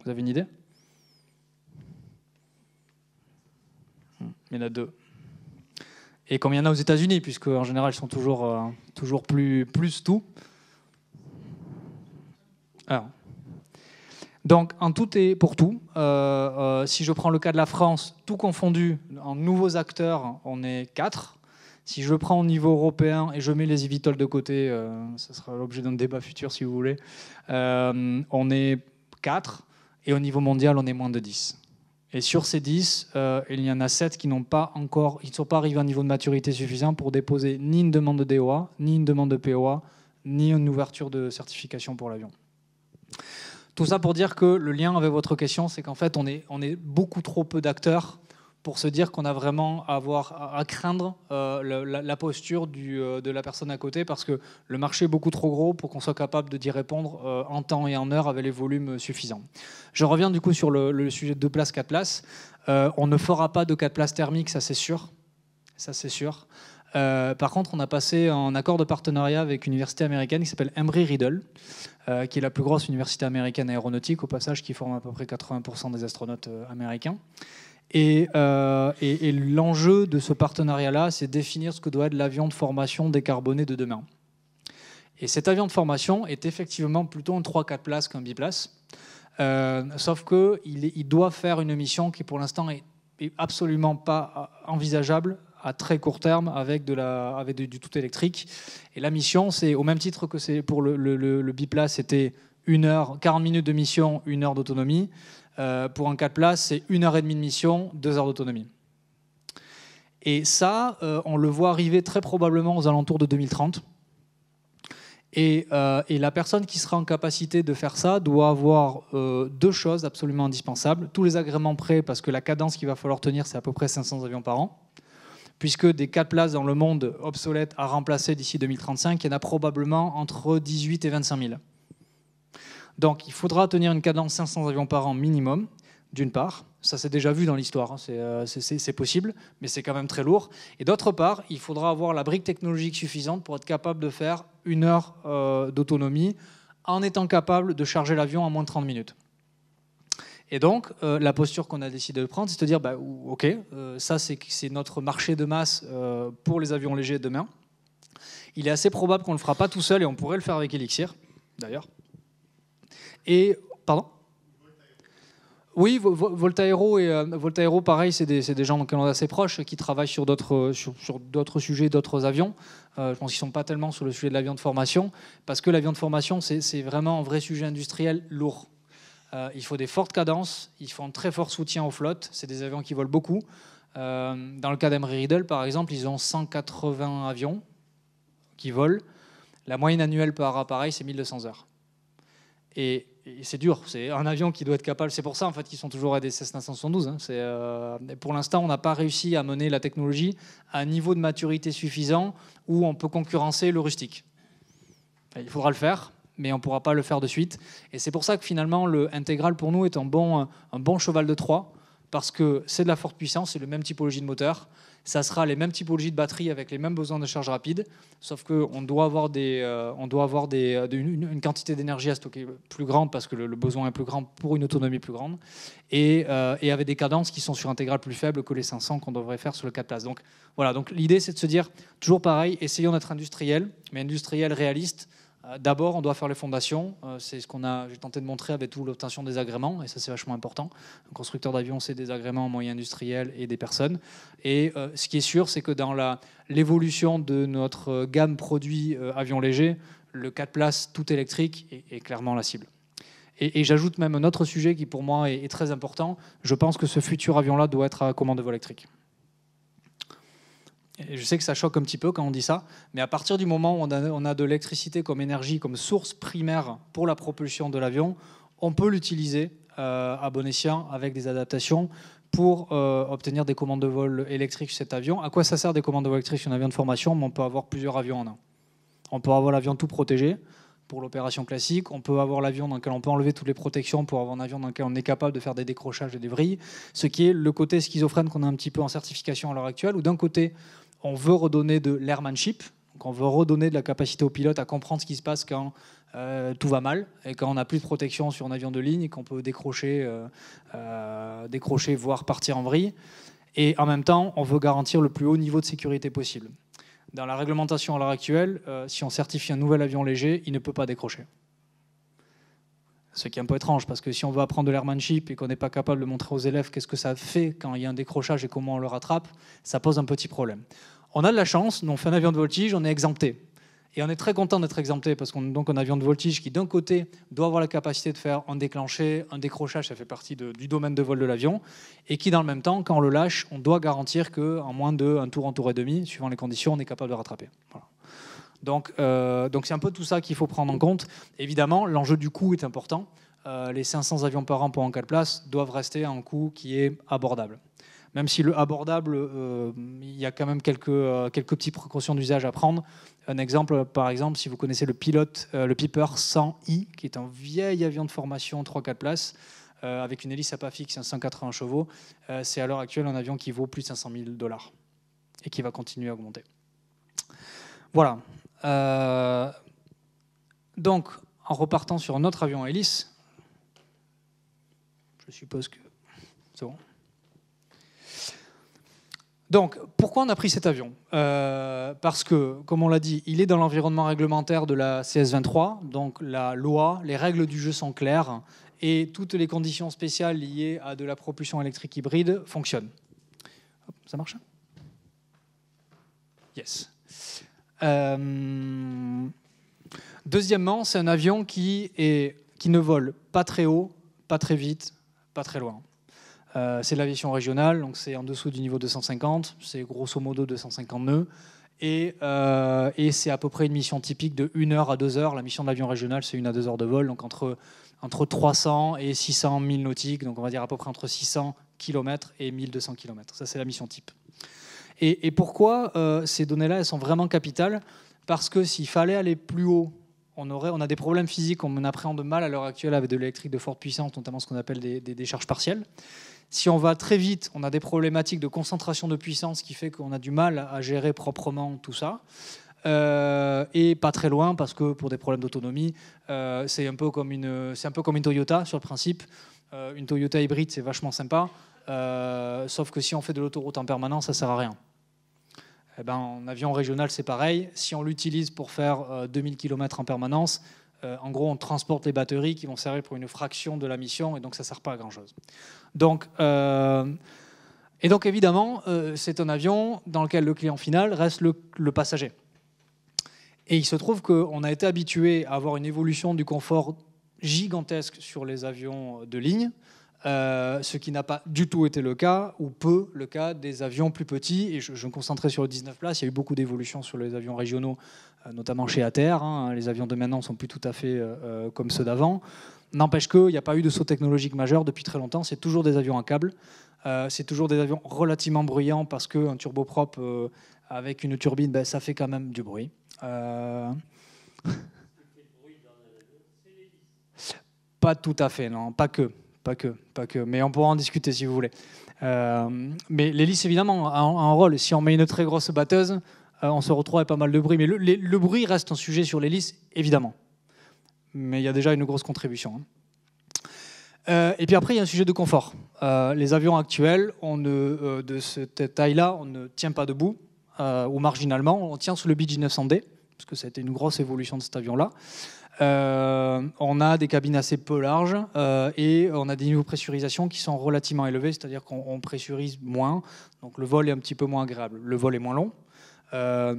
Vous avez une idée? Il y en a 2. Et combien il y en a aux États-Unis, puisque en général, ils sont toujours plus tout. Alors, donc, en tout et pour tout, si je prends le cas de la France, tout confondu, en nouveaux acteurs, on est 4. Si je prends au niveau européen et je mets les eVTOL de côté, ça sera l'objet d'un débat futur si vous voulez, on est 4. Et au niveau mondial, on est moins de 10. Et sur ces 10, il y en a 7 qui n'ont pas encore, ils ne sont pas arrivés à un niveau de maturité suffisant pour déposer ni une demande de DOA, ni une demande de POA, ni une ouverture de certification pour l'avion. Tout ça pour dire que le lien avec votre question, c'est qu'en fait, on est beaucoup trop peu d'acteurs pour se dire qu'on a vraiment à craindre la posture de la personne à côté, parce que le marché est beaucoup trop gros pour qu'on soit capable d'y répondre en temps et en heure avec les volumes suffisants. Je reviens du coup sur le sujet de 2 places, 4 places. On ne fera pas de 4 places thermiques, ça c'est sûr. Ça c'est sûr. Par contre, on a passé un accord de partenariat avec une université américaine qui s'appelle Embry-Riddle, qui est la plus grosse université américaine aéronautique, au passage, qui forme à peu près 80% des astronautes américains. Et l'enjeu de ce partenariat-là, c'est définir ce que doit être l'avion de formation décarboné de demain. Et cet avion de formation est effectivement plutôt un 3-4 places qu'un biplace, sauf qu'il doit faire une mission qui, pour l'instant, est absolument pas envisageable à très court terme avec du tout électrique. Et la mission, c'est au même titre que c'est pour le biplace, c'était 1 heure, 40 minutes de mission, 1 heure d'autonomie. Pour un 4 places, c'est 1 heure et demie de mission, 2 heures d'autonomie. Et ça, on le voit arriver très probablement aux alentours de 2030. Et la personne qui sera en capacité de faire ça doit avoir deux choses absolument indispensables. Tous les agréments prêts, parce que la cadence qu'il va falloir tenir, c'est à peu près 500 avions par an. Puisque des 4 places dans le monde obsolètes à remplacer d'ici 2035, il y en a probablement entre 18 et 25 000. Donc il faudra tenir une cadence 500 avions par an minimum, d'une part. Ça s'est déjà vu dans l'histoire, hein. C'est possible, mais c'est quand même très lourd. Et d'autre part, il faudra avoir la brique technologique suffisante pour être capable de faire 1 heure d'autonomie en étant capable de charger l'avion en moins de 30 minutes. Et donc, la posture qu'on a décidé de prendre, c'est de dire, OK, ça c'est notre marché de masse pour les avions légers demain. Il est assez probable qu'on ne le fera pas tout seul et on pourrait le faire avec Elixir, d'ailleurs. Et, pardon ? Oui, Voltaero, pareil, c'est des gens dont on est assez proches, qui travaillent sur d'autres sujets, d'autres avions. Je pense qu'ils ne sont pas tellement sur le sujet de l'avion de formation, parce que l'avion de formation, c'est vraiment un vrai sujet industriel lourd. Il faut des fortes cadences, il faut un très fort soutien aux flottes. C'est des avions qui volent beaucoup. Dans le cas d'Embry-Riddle, par exemple, ils ont 180 avions qui volent. La moyenne annuelle par appareil, c'est 1200 heures. Et c'est dur. C'est un avion qui doit être capable. C'est pour ça en fait qu'ils sont toujours à des Cessna 172. Hein. Pour l'instant, on n'a pas réussi à mener la technologie à un niveau de maturité suffisant où on peut concurrencer le rustique. Il faudra le faire, mais on ne pourra pas le faire de suite. Et c'est pour ça que finalement, le intégral pour nous est un bon cheval de Troie, parce que c'est de la forte puissance, c'est le même typologie de moteur, ça sera les mêmes typologies de batterie avec les mêmes besoins de charge rapide, sauf qu'on doit avoir une quantité d'énergie à stocker plus grande parce que le besoin est plus grand pour une autonomie plus grande, et avec des cadences qui sont sur intégrale plus faibles que les 500 qu'on devrait faire sur le 4 places. Donc voilà, donc l'idée c'est de se dire, toujours pareil, essayons d'être industriel, mais industriel réaliste. D'abord, on doit faire les fondations. C'est ce j'ai tenté de montrer avec toute l'obtention des agréments, et ça, c'est vachement important. Un constructeur d'avion, c'est des agréments en moyens industriels et des personnes. Et ce qui est sûr, c'est que dans l'évolution de notre gamme produit avion léger, le 4 places tout électrique est clairement la cible. Et j'ajoute même un autre sujet qui, pour moi, est très important. Je pense que ce futur avion-là doit être à commande de vol électrique. Et je sais que ça choque un petit peu quand on dit ça, mais à partir du moment où on a de l'électricité comme énergie, comme source primaire pour la propulsion de l'avion, on peut l'utiliser à bon escient avec des adaptations pour obtenir des commandes de vol électriques sur cet avion. À quoi ça sert des commandes de vol électriques sur un avion de formation? On peut avoir plusieurs avions en un. On peut avoir l'avion tout protégé pour l'opération classique. On peut avoir l'avion dans lequel on peut enlever toutes les protections pour avoir un avion dans lequel on est capable de faire des décrochages et des vrilles, ce qui est le côté schizophrène qu'on a un petit peu en certification à l'heure actuelle, où d'un côté, on veut redonner de l'airmanship, donc on veut redonner de la capacité au pilote à comprendre ce qui se passe quand tout va mal et quand on n'a plus de protection sur un avion de ligne et qu'on peut décrocher, voire partir en vrille. Et en même temps, on veut garantir le plus haut niveau de sécurité possible. Dans la réglementation à l'heure actuelle, si on certifie un nouvel avion léger, il ne peut pas décrocher. Ce qui est un peu étrange, parce que si on veut apprendre de l'airmanship et qu'on n'est pas capable de montrer aux élèves qu'est-ce que ça fait quand il y a un décrochage et comment on le rattrape, ça pose un petit problème. On a de la chance, nous on fait un avion de voltige, on est exempté. Et on est très content d'être exempté, parce qu'on a donc un avion de voltige qui, d'un côté, doit avoir la capacité de faire un déclenché, un décrochage, ça fait partie du domaine de vol de l'avion, et qui, dans le même temps, quand on le lâche, on doit garantir qu'en moins d'un tour, un tour et demi, suivant les conditions, on est capable de rattraper. Voilà. Donc c'est un peu tout ça qu'il faut prendre en compte. Évidemment, l'enjeu du coût est important. Les 500 avions par an pour un 4 places doivent rester à un coût qui est abordable. Même si le abordable, il y a quand même quelques petites précautions d'usage à prendre. Un exemple, par exemple, si vous connaissez le Piper 100i, qui est un vieil avion de formation 3-4 places, avec une hélice à pas fixe et 180 chevaux, c'est à l'heure actuelle un avion qui vaut plus de 500 000 $ et qui va continuer à augmenter. Voilà. Donc, en repartant sur un autre avion à hélice, je suppose que c'est bon. Donc, pourquoi on a pris cet avion ? Parce que, comme on l'a dit, il est dans l'environnement réglementaire de la CS23, donc la loi, les règles du jeu sont claires et toutes les conditions spéciales liées à de la propulsion électrique hybride fonctionnent. Hop, ça marche ? Yes. Deuxièmement, c'est un avion qui ne vole pas très haut, pas très vite, pas très loin. C'est de l'aviation régionale, donc c'est en dessous du niveau 250, c'est grosso modo 250 nœuds. Et c'est à peu près une mission typique de 1 heure à 2 heures. La mission de l'avion régional, c'est 1 à 2 heures de vol, donc entre 300 et 600 milles nautiques, donc on va dire à peu près entre 600 km et 1200 km. Ça, c'est la mission type. Et pourquoi ces données-là, elles sont vraiment capitales? Parce que s'il fallait aller plus haut, on a des problèmes physiques, on appréhende mal à l'heure actuelle avec de l'électrique de forte puissance, notamment ce qu'on appelle des charges partielles. Si on va très vite, on a des problématiques de concentration de puissance qui fait qu'on a du mal à gérer proprement tout ça. Et pas très loin, parce que pour des problèmes d'autonomie, c'est un peu comme une Toyota sur le principe. Une Toyota hybride, c'est vachement sympa, sauf que si on fait de l'autoroute en permanence, ça ne sert à rien. Eh ben, en avion régional, c'est pareil. Si on l'utilise pour faire 2000 km en permanence, en gros, on transporte les batteries qui vont servir pour une fraction de la mission, et donc ça ne sert pas à grand-chose. Donc, évidemment, c'est un avion dans lequel le client final reste le passager. Et il se trouve qu'on a été habitué à avoir une évolution du confort gigantesque sur les avions de ligne, ce qui n'a pas du tout été le cas, ou peu le cas des avions plus petits. Et je me concentrais sur le 19 places. Il y a eu beaucoup d'évolutions sur les avions régionaux, notamment chez ATR. Les avions de maintenant ne sont plus tout à fait comme ceux d'avant. N'empêche qu'il n'y a pas eu de saut technologique majeur depuis très longtemps. C'est toujours des avions à câble. C'est toujours des avions relativement bruyants parce qu'un turboprop avec une turbine, ça fait quand même du bruit. Pas tout à fait, non, pas que. Mais on pourra en discuter si vous voulez. Mais l'hélice, évidemment, a un rôle. Si on met une très grosse batteuse, on se retrouve avec pas mal de bruit. Mais le bruit reste un sujet sur l'hélice, évidemment. Mais il y a déjà une grosse contribution. Et puis après, il y a un sujet de confort. Les avions actuels, de cette taille-là, on ne tient pas debout, ou marginalement. On tient sous le BG900D, parce que ça a été une grosse évolution de cet avion-là. On a des cabines assez peu larges et on a des niveaux de pressurisation qui sont relativement élevés, c'est-à-dire qu'on pressurise moins, donc le vol est un petit peu moins agréable. Le vol est moins long,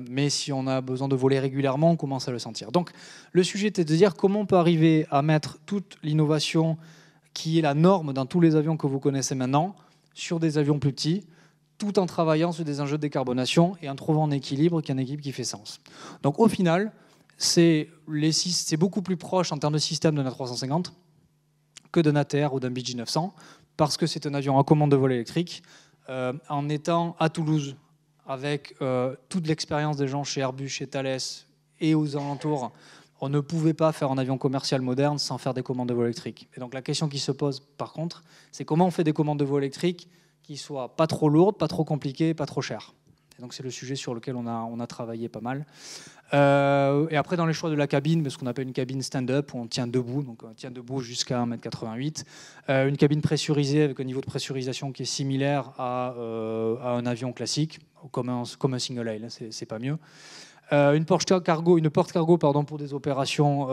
mais si on a besoin de voler régulièrement, on commence à le sentir. Donc le sujet était de dire comment on peut arriver à mettre toute l'innovation qui est la norme dans tous les avions que vous connaissez maintenant sur des avions plus petits, tout en travaillant sur des enjeux de décarbonation et en trouvant un équilibre qui fait sens. Donc au final, c'est beaucoup plus proche en termes de système d'un A350 que d'un ATR ou d'un BG900 parce que c'est un avion à commande de vol électrique. En étant à Toulouse avec toute l'expérience des gens chez Airbus, chez Thales et aux alentours, on ne pouvait pas faire un avion commercial moderne sans faire des commandes de vol électriques. Et donc la question qui se pose par contre, c'est comment on fait des commandes de vol électriques qui soient pas trop lourdes, pas trop compliquées, pas trop chères. Et donc c'est le sujet sur lequel on a travaillé pas mal. Et après, dans les choix de la cabine, ce qu'on appelle une cabine stand-up, où on tient debout, donc on tient debout jusqu'à 1,88 m. Une cabine pressurisée avec un niveau de pressurisation qui est similaire à un avion classique, comme un single aisle, c'est pas mieux. Une porte cargo pour des opérations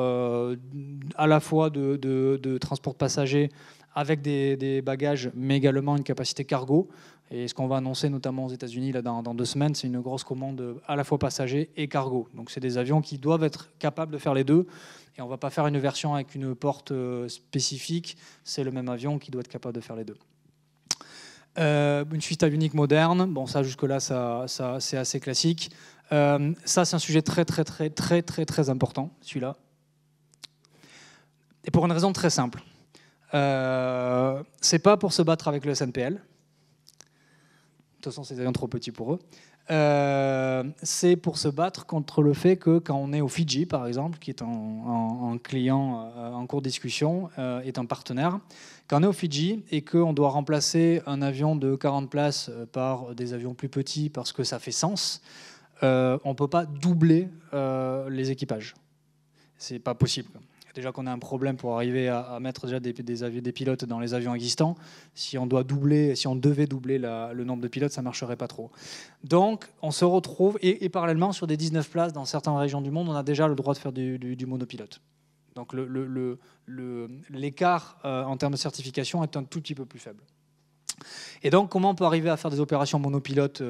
à la fois de transport de passagers avec des bagages, mais également une capacité cargo. Et ce qu'on va annoncer notamment aux États-Unis dans 2 semaines, c'est une grosse commande à la fois passagers et cargo. Donc c'est des avions qui doivent être capables de faire les deux. Et on ne va pas faire une version avec une porte spécifique. C'est le même avion qui doit être capable de faire les deux. Une suite avionique moderne. Bon, ça jusque-là, ça c'est assez classique. Ça, c'est un sujet très important, celui-là. Et pour une raison très simple. C'est pas pour se battre avec le SNPL. De toute façon, c'est des avions trop petits pour eux. C'est pour se battre contre le fait que quand on est au Fidji, par exemple, qui est un client en cours de discussion, est un partenaire, quand on est au Fidji et qu'on doit remplacer un avion de 40 places par des avions plus petits parce que ça fait sens, on ne peut pas doubler les équipages. C'est pas possible. Déjà qu'on a un problème pour arriver à mettre déjà des pilotes dans les avions existants. Si on devait doubler le nombre de pilotes, ça ne marcherait pas trop. Donc, on se retrouve, et parallèlement, sur des 19 places dans certaines régions du monde, on a déjà le droit de faire du monopilote. Donc, l'écart en termes de certification est un tout petit peu plus faible. Et donc, comment on peut arriver à faire des opérations monopilotes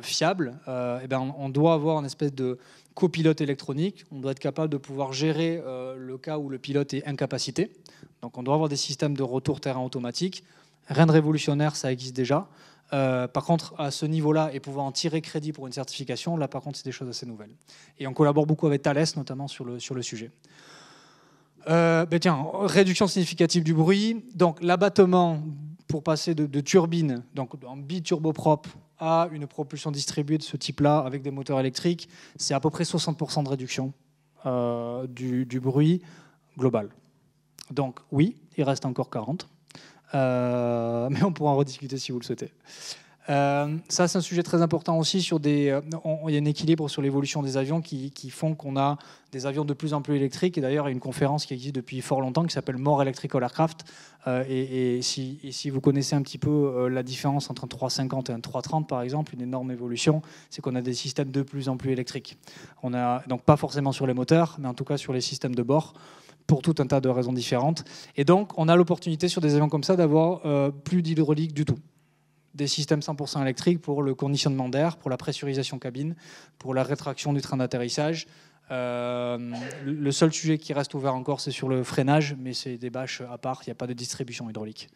fiables ? On doit avoir une espèce de copilote électronique. On doit être capable de pouvoir gérer le cas où le pilote est incapacité. Donc, on doit avoir des systèmes de retour terrain automatique. Rien de révolutionnaire, ça existe déjà. Par contre, à ce niveau-là, et pouvoir en tirer crédit pour une certification, là par contre, c'est des choses assez nouvelles. Et on collabore beaucoup avec Thales, notamment sur le sujet. Tiens, réduction significative du bruit. Donc l'abattement pour passer de turbine, donc en biturboprop, à une propulsion distribuée de ce type-là avec des moteurs électriques, c'est à peu près 60% de réduction du bruit global. Donc oui, il reste encore 40%. Mais on pourra en rediscuter si vous le souhaitez. Ça, c'est un sujet très important aussi. Il y a un équilibre sur l'évolution des avions qui font qu'on a des avions de plus en plus électriques. Et d'ailleurs, il y a une conférence qui existe depuis fort longtemps qui s'appelle More Electrical Aircraft. Et si vous connaissez un petit peu la différence entre un 350 et un 330, par exemple, une énorme évolution, c'est qu'on a des systèmes de plus en plus électriques. On a donc pas forcément sur les moteurs, mais en tout cas sur les systèmes de bord, pour tout un tas de raisons différentes. Et donc, on a l'opportunité sur des avions comme ça d'avoir plus d'hydraulique du tout. Des systèmes 100% électriques pour le conditionnement d'air, pour la pressurisation cabine, pour la rétraction du train d'atterrissage. Le seul sujet qui reste ouvert encore, c'est sur le freinage, mais c'est des bâches à part, il n'y a pas de distribution hydraulique.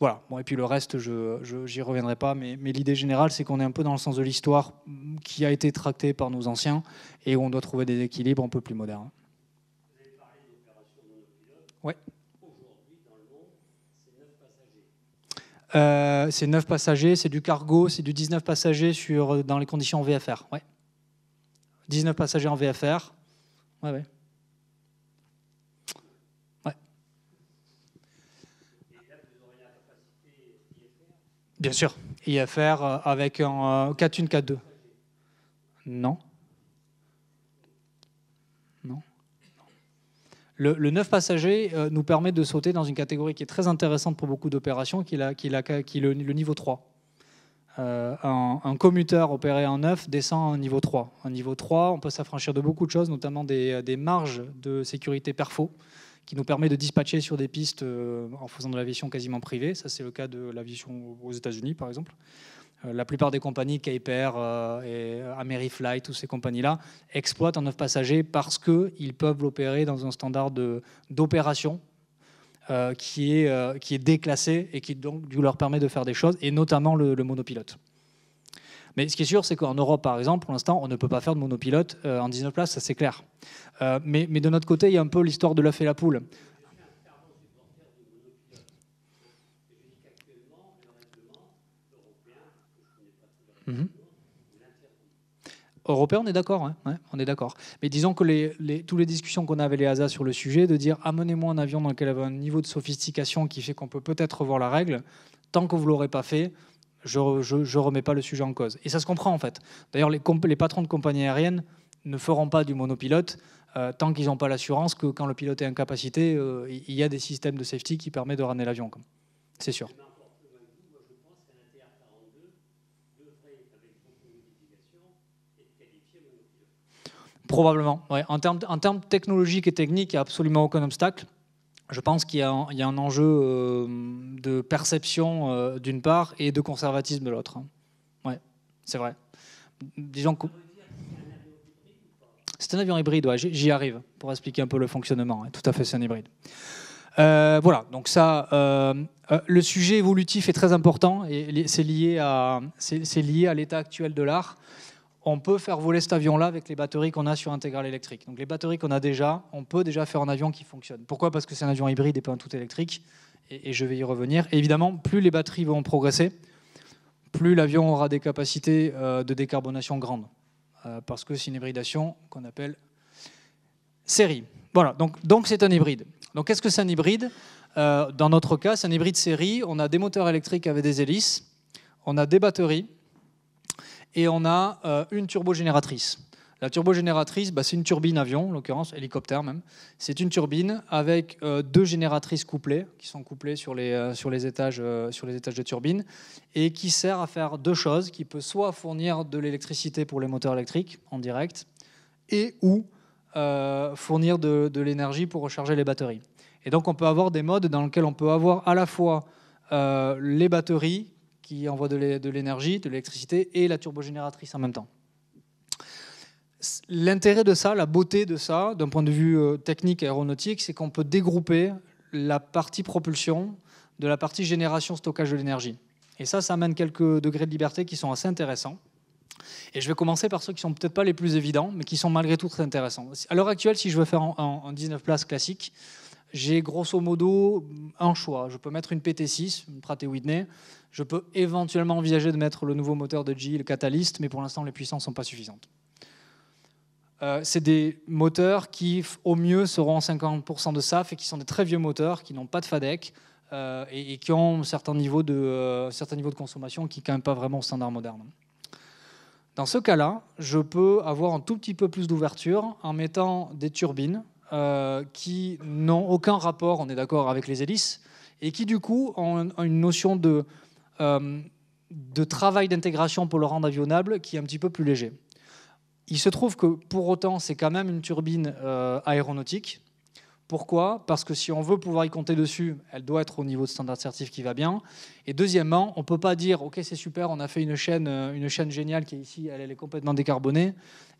Voilà. Bon, et puis le reste, j'y reviendrai pas, mais l'idée générale, c'est qu'on est un peu dans le sens de l'histoire qui a été tractée par nos anciens et où on doit trouver des équilibres un peu plus modernes. Ouais. Aujourd'hui, dans le monde, c'est 9 passagers. C'est 9 passagers, c'est du cargo, c'est du 19 passagers dans les conditions VFR. Ouais. 19 passagers en VFR. Ouais. Ouais. Et là, vous aurez la capacité IFR ? Bien sûr. IFR avec un 4.1, 4.2. Non. Le 9 passagers nous permet de sauter dans une catégorie qui est très intéressante pour beaucoup d'opérations, qui est le niveau 3. Un commuteur opéré en 9 descend à un niveau 3. Un niveau 3, on peut s'affranchir de beaucoup de choses, notamment des marges de sécurité perfo, qui nous permet de dispatcher sur des pistes en faisant de l'aviation quasiment privée. Ça, c'est le cas de l'aviation aux États-Unis, par exemple. La plupart des compagnies, Cape Air et Ameriflight, toutes ces compagnies-là, exploitent en 9 passagers parce qu'ils peuvent l'opérer dans un standard d'opération qui est déclassé et qui donc leur permet de faire des choses, et notamment le monopilote. Mais ce qui est sûr, c'est qu'en Europe, par exemple, pour l'instant, on ne peut pas faire de monopilote en 19 places, ça c'est clair. Mais de notre côté, il y a un peu l'histoire de l'œuf et la poule. Européen, on est d'accord, hein, ouais, on est d'accord. Mais disons que toutes les discussions qu'on a avec les ASA sur le sujet, de dire amenez-moi un avion dans lequel il y a un niveau de sophistication qui fait qu'on peut peut-être revoir la règle, tant que vous ne l'aurez pas fait, je ne remets pas le sujet en cause. Et ça se comprend en fait. D'ailleurs, les patrons de compagnies aériennes ne feront pas du monopilote tant qu'ils n'ont pas l'assurance que quand le pilote est incapacité, il y a des systèmes de safety qui permettent de ramener l'avion. C'est sûr. Probablement. Ouais. En termes technologiques et techniques, il n'y a absolument aucun obstacle. Je pense qu'il y a un enjeu de perception d'une part et de conservatisme de l'autre. Ouais, c'est vrai. Disons que c'est un avion hybride, ouais, j'y arrive pour expliquer un peu le fonctionnement. Ouais, tout à fait, c'est un hybride. Voilà, donc ça, le sujet évolutif est très important et c'est lié à l'état actuel de l'art. On peut faire voler cet avion-là avec les batteries qu'on a sur Integral électrique. Donc les batteries qu'on a déjà, on peut déjà faire un avion qui fonctionne. Pourquoi ? Parce que c'est un avion hybride et pas un tout électrique. Et je vais y revenir. Et évidemment, plus les batteries vont progresser, plus l'avion aura des capacités de décarbonation grandes. Parce que c'est une hybridation qu'on appelle série. Voilà, donc c'est un hybride. Donc qu'est-ce que c'est un hybride ? Dans notre cas, c'est un hybride série. On a des moteurs électriques avec des hélices, on a des batteries, et on a une turbogénératrice. La turbogénératrice, c'est une turbine avion, en l'occurrence, hélicoptère même. C'est une turbine avec 2 génératrices couplées, qui sont couplées sur les étages de turbine, et qui sert à faire 2 choses, qui peut soit fournir de l'électricité pour les moteurs électriques en direct, et ou fournir de l'énergie pour recharger les batteries. Et donc on peut avoir des modes dans lesquels on peut avoir à la fois les batteries, qui envoie de l'énergie, de l'électricité, et la turbogénératrice en même temps. L'intérêt de ça, la beauté de ça, d'un point de vue technique et aéronautique, c'est qu'on peut dégrouper la partie propulsion de la partie génération, stockage de l'énergie. Et ça amène quelques degrés de liberté qui sont assez intéressants. Et je vais commencer par ceux qui sont peut-être pas les plus évidents, mais qui sont malgré tout très intéressants. À l'heure actuelle, si je veux faire en 19 places classique, j'ai grosso modo un choix. Je peux mettre une PT6, une Pratt & Whitney. Je peux éventuellement envisager de mettre le nouveau moteur de GE, le Catalyst, mais pour l'instant, les puissances ne sont pas suffisantes. C'est des moteurs qui, au mieux, seront 50% de SAF et qui sont des très vieux moteurs, qui n'ont pas de FADEC et qui ont un certain niveau de consommation qui n'est quand même pas vraiment au standard moderne. Dans ce cas-là, je peux avoir un tout petit peu plus d'ouverture en mettant des turbines qui n'ont aucun rapport, on est d'accord, avec les hélices, et qui du coup ont une notion de travail d'intégration pour le rendre avionnable qui est un petit peu plus léger. Il se trouve que pour autant, c'est quand même une turbine aéronautique. Pourquoi ? Parce que si on veut pouvoir y compter dessus, elle doit être au niveau de standard certif qui va bien. Et deuxièmement, on ne peut pas dire « Ok, c'est super, on a fait une chaîne géniale qui est ici, elle est complètement décarbonée »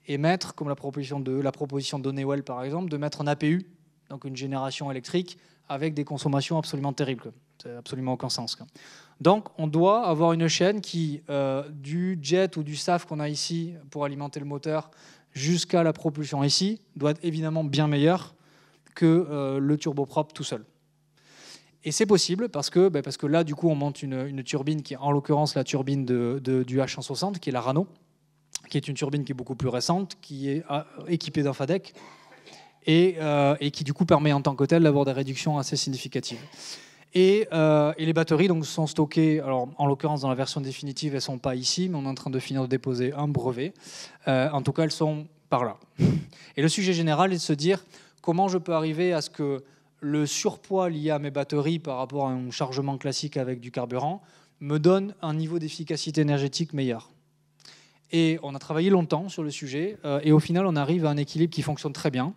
et mettre, comme la proposition de Newell par exemple, de mettre un APU, donc une génération électrique, avec des consommations absolument terribles. C'est absolument aucun sens. Donc on doit avoir une chaîne qui, du jet ou du SAF qu'on a ici pour alimenter le moteur jusqu'à la propulsion ici, doit être évidemment bien meilleure que le turboprop tout seul. Et c'est possible parce que là, du coup, on monte une turbine qui est en l'occurrence la turbine du H160, qui est la Rano, qui est une turbine qui est beaucoup plus récente, qui est équipée d'un FADEC et qui, du coup, permet en tant que telle d'avoir des réductions assez significatives. Et les batteries donc, sont stockées, alors, en l'occurrence dans la version définitive, elles ne sont pas ici, mais on est en train de finir de déposer un brevet. En tout cas, elles sont par là. Et le sujet général est de se dire comment je peux arriver à ce que le surpoids lié à mes batteries par rapport à un chargement classique avec du carburant me donne un niveau d'efficacité énergétique meilleur. Et on a travaillé longtemps sur le sujet, et au final, on arrive à un équilibre qui fonctionne très bien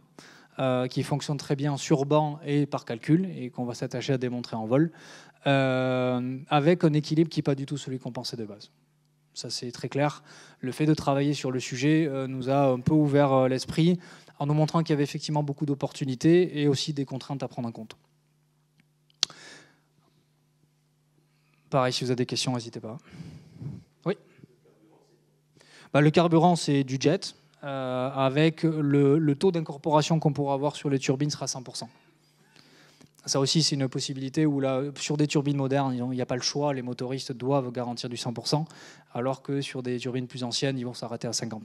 sur banc et par calcul, et qu'on va s'attacher à démontrer en vol, avec un équilibre qui n'est pas du tout celui qu'on pensait de base. Ça, c'est très clair. Le fait de travailler sur le sujet nous a un peu ouvert l'esprit, en nous montrant qu'il y avait effectivement beaucoup d'opportunités et aussi des contraintes à prendre en compte. Pareil, si vous avez des questions, n'hésitez pas. Oui. Le carburant, c'est du jet, avec le taux d'incorporation qu'on pourra avoir sur les turbines sera 100%. Ça aussi, c'est une possibilité où là, sur des turbines modernes, il n'y a pas le choix, les motoristes doivent garantir du 100%, alors que sur des turbines plus anciennes, ils vont s'arrêter à 50%.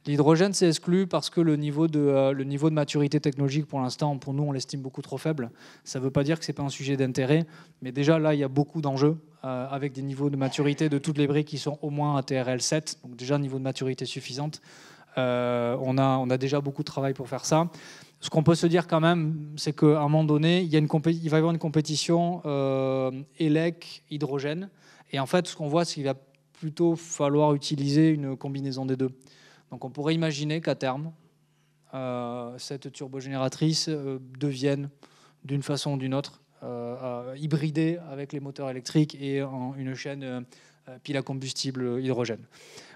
L'hydrogène, c'est exclu parce que le niveau de maturité technologique, pour l'instant, pour nous, on l'estime beaucoup trop faible. Ça ne veut pas dire que ce n'est pas un sujet d'intérêt, mais déjà, là, il y a beaucoup d'enjeux avec des niveaux de maturité de toutes les briques qui sont au moins à TRL 7, donc déjà un niveau de maturité suffisante. On a déjà beaucoup de travail pour faire ça. Ce qu'on peut se dire quand même, c'est qu'à un moment donné, il va y avoir une compétition élec-hydrogène. Et en fait, ce qu'on voit, c'est qu'il va plutôt falloir utiliser une combinaison des deux. Donc on pourrait imaginer qu'à terme, cette turbogénératrice devienne d'une façon ou d'une autre hybridée avec les moteurs électriques et une chaîne pile à combustible hydrogène.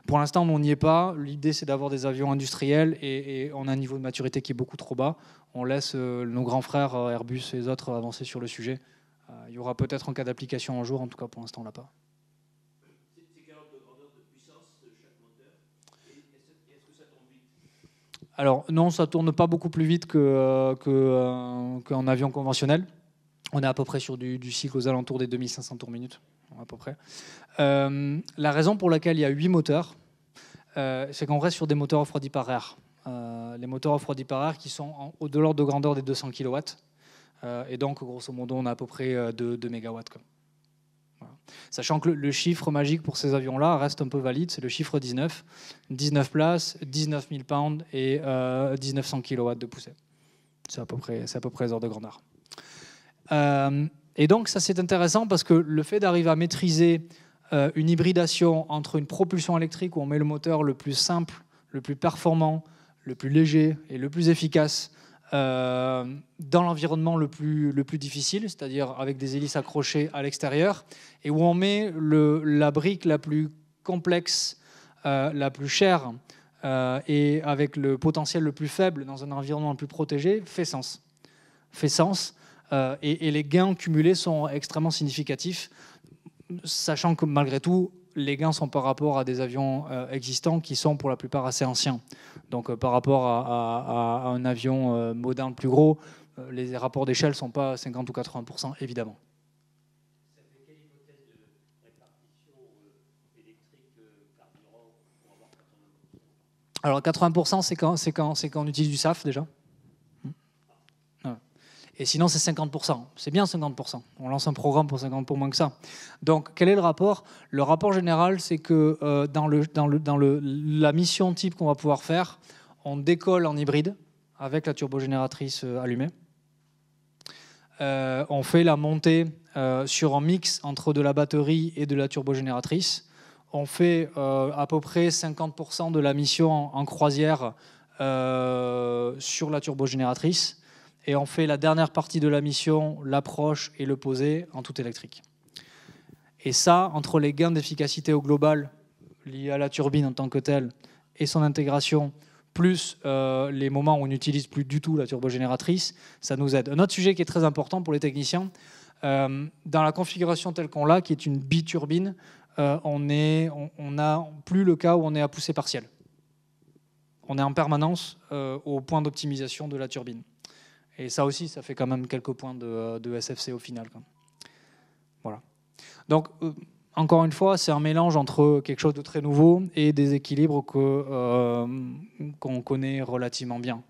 Pour l'instant, on n'y est pas. L'idée, c'est d'avoir des avions industriels et on a un niveau de maturité qui est beaucoup trop bas. On laisse nos grands frères Airbus et les autres avancer sur le sujet. Il y aura peut-être un cas d'application un jour, en tout cas pour l'instant, on ne l'a pas. Alors non, ça ne tourne pas beaucoup plus vite qu'en avion conventionnel. On est à peu près sur du cycle aux alentours des 2500 tours minute, à peu près. La raison pour laquelle il y a 8 moteurs, c'est qu'on reste sur des moteurs refroidis par air. Les moteurs refroidis par air qui sont de l'ordre de grandeur des 200 kW. Et donc, grosso modo, on a à peu près 2 MW. Voilà. Sachant que le chiffre magique pour ces avions-là reste un peu valide, c'est le chiffre 19. 19 places, 19 000 pounds et 1900 kW de poussée. C'est à peu près les ordres de grandeur. Et donc, ça, c'est intéressant parce que le fait d'arriver à maîtriser une hybridation entre une propulsion électrique où on met le moteur le plus simple, le plus performant, le plus léger et le plus efficace dans l'environnement le plus difficile, c'est-à-dire avec des hélices accrochées à l'extérieur, et où on met la brique la plus complexe, la plus chère, et avec le potentiel le plus faible dans un environnement le plus protégé, fait sens. et les gains cumulés sont extrêmement significatifs, sachant que malgré tout, les gains sont par rapport à des avions existants qui sont pour la plupart assez anciens. Donc par rapport à un avion moderne plus gros, les rapports d'échelle ne sont pas 50 ou 80%, évidemment. Ça fait quelle hypothèse de répartition électrique carburant pour avoir 80%? Alors 80%, c'est quand on utilise du SAF déjà. Et sinon, c'est 50%. C'est bien 50%. On lance un programme pour 50% pour moins que ça. Donc, quel est le rapport? Le rapport général, c'est que dans la mission type qu'on va pouvoir faire, on décolle en hybride avec la turbogénératrice allumée. On fait la montée sur un mix entre de la batterie et de la turbogénératrice. On fait à peu près 50% de la mission en croisière sur la turbogénératrice. Et on fait la dernière partie de la mission, l'approche et le poser en tout électrique. Et ça, entre les gains d'efficacité au global liés à la turbine en tant que telle et son intégration, plus les moments où on n'utilise plus du tout la turbogénératrice, ça nous aide. Un autre sujet qui est très important pour les techniciens, dans la configuration telle qu'on l'a, qui est une biturbine, on n'a plus le cas où on est à poussée partielle. On est en permanence au point d'optimisation de la turbine. Et ça aussi, ça fait quand même quelques points de SFC au final. Voilà. Donc, encore une fois, c'est un mélange entre quelque chose de très nouveau et des équilibres qu'on connaît relativement bien.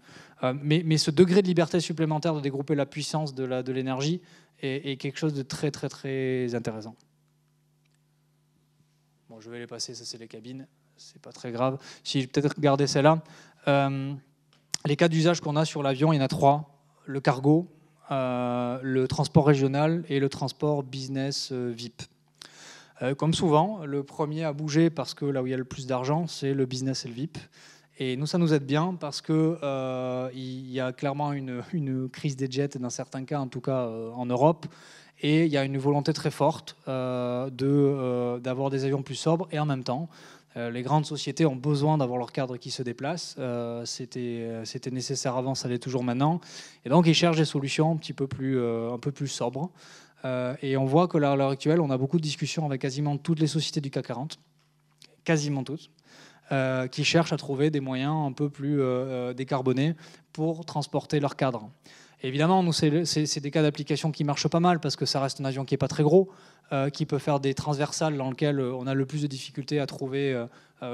Mais ce degré de liberté supplémentaire de développer la puissance de l'énergie est quelque chose de très, très, très intéressant. Bon, je vais les passer, ça c'est les cabines, c'est pas très grave. Si je vais peut-être garder celle-là. Les cas d'usage qu'on a sur l'avion, il y en a 3. Le cargo, le transport régional et le transport business VIP. Comme souvent, le premier à bouger parce que là où il y a le plus d'argent, c'est le business et le VIP. Et nous, ça nous aide bien parce qu'il y a clairement une crise des jets, dans certains cas, en tout cas en Europe. Et il y a une volonté très forte d'avoir des avions plus sobres et en même temps, les grandes sociétés ont besoin d'avoir leurs cadres qui se déplacent. C'était nécessaire avant, ça l'est toujours maintenant. Et donc, ils cherchent des solutions un peu plus sobres. Et on voit qu'à l'heure actuelle, on a beaucoup de discussions avec quasiment toutes les sociétés du CAC 40, quasiment toutes, qui cherchent à trouver des moyens un peu plus décarbonés pour transporter leurs cadres. Évidemment, nous, c'est des cas d'application qui marchent pas mal parce que ça reste un avion qui n'est pas très gros, qui peut faire des transversales dans lesquelles on a le plus de difficultés à trouver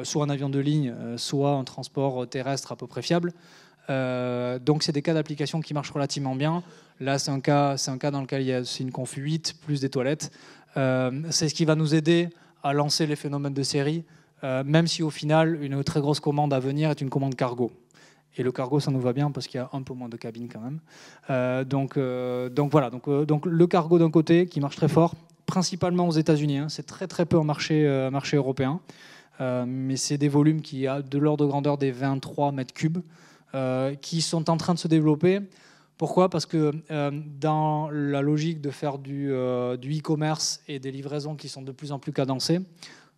soit un avion de ligne, soit un transport terrestre à peu près fiable. Donc, c'est des cas d'application qui marchent relativement bien. Là, c'est un cas dans lequel c'est une conf 8 plus des toilettes. C'est ce qui va nous aider à lancer les phénomènes de série, même si au final, une très grosse commande à venir est une commande cargo. Et le cargo, ça nous va bien parce qu'il y a un peu moins de cabines quand même. Donc voilà. Donc le cargo d'un côté qui marche très fort, principalement aux États-Unis. Hein. C'est très très peu en marché européen, mais c'est des volumes qui a de l'ordre de grandeur des 23 mètres cubes qui sont en train de se développer. Pourquoi? Parce que dans la logique de faire du e-commerce et des livraisons qui sont de plus en plus cadencées,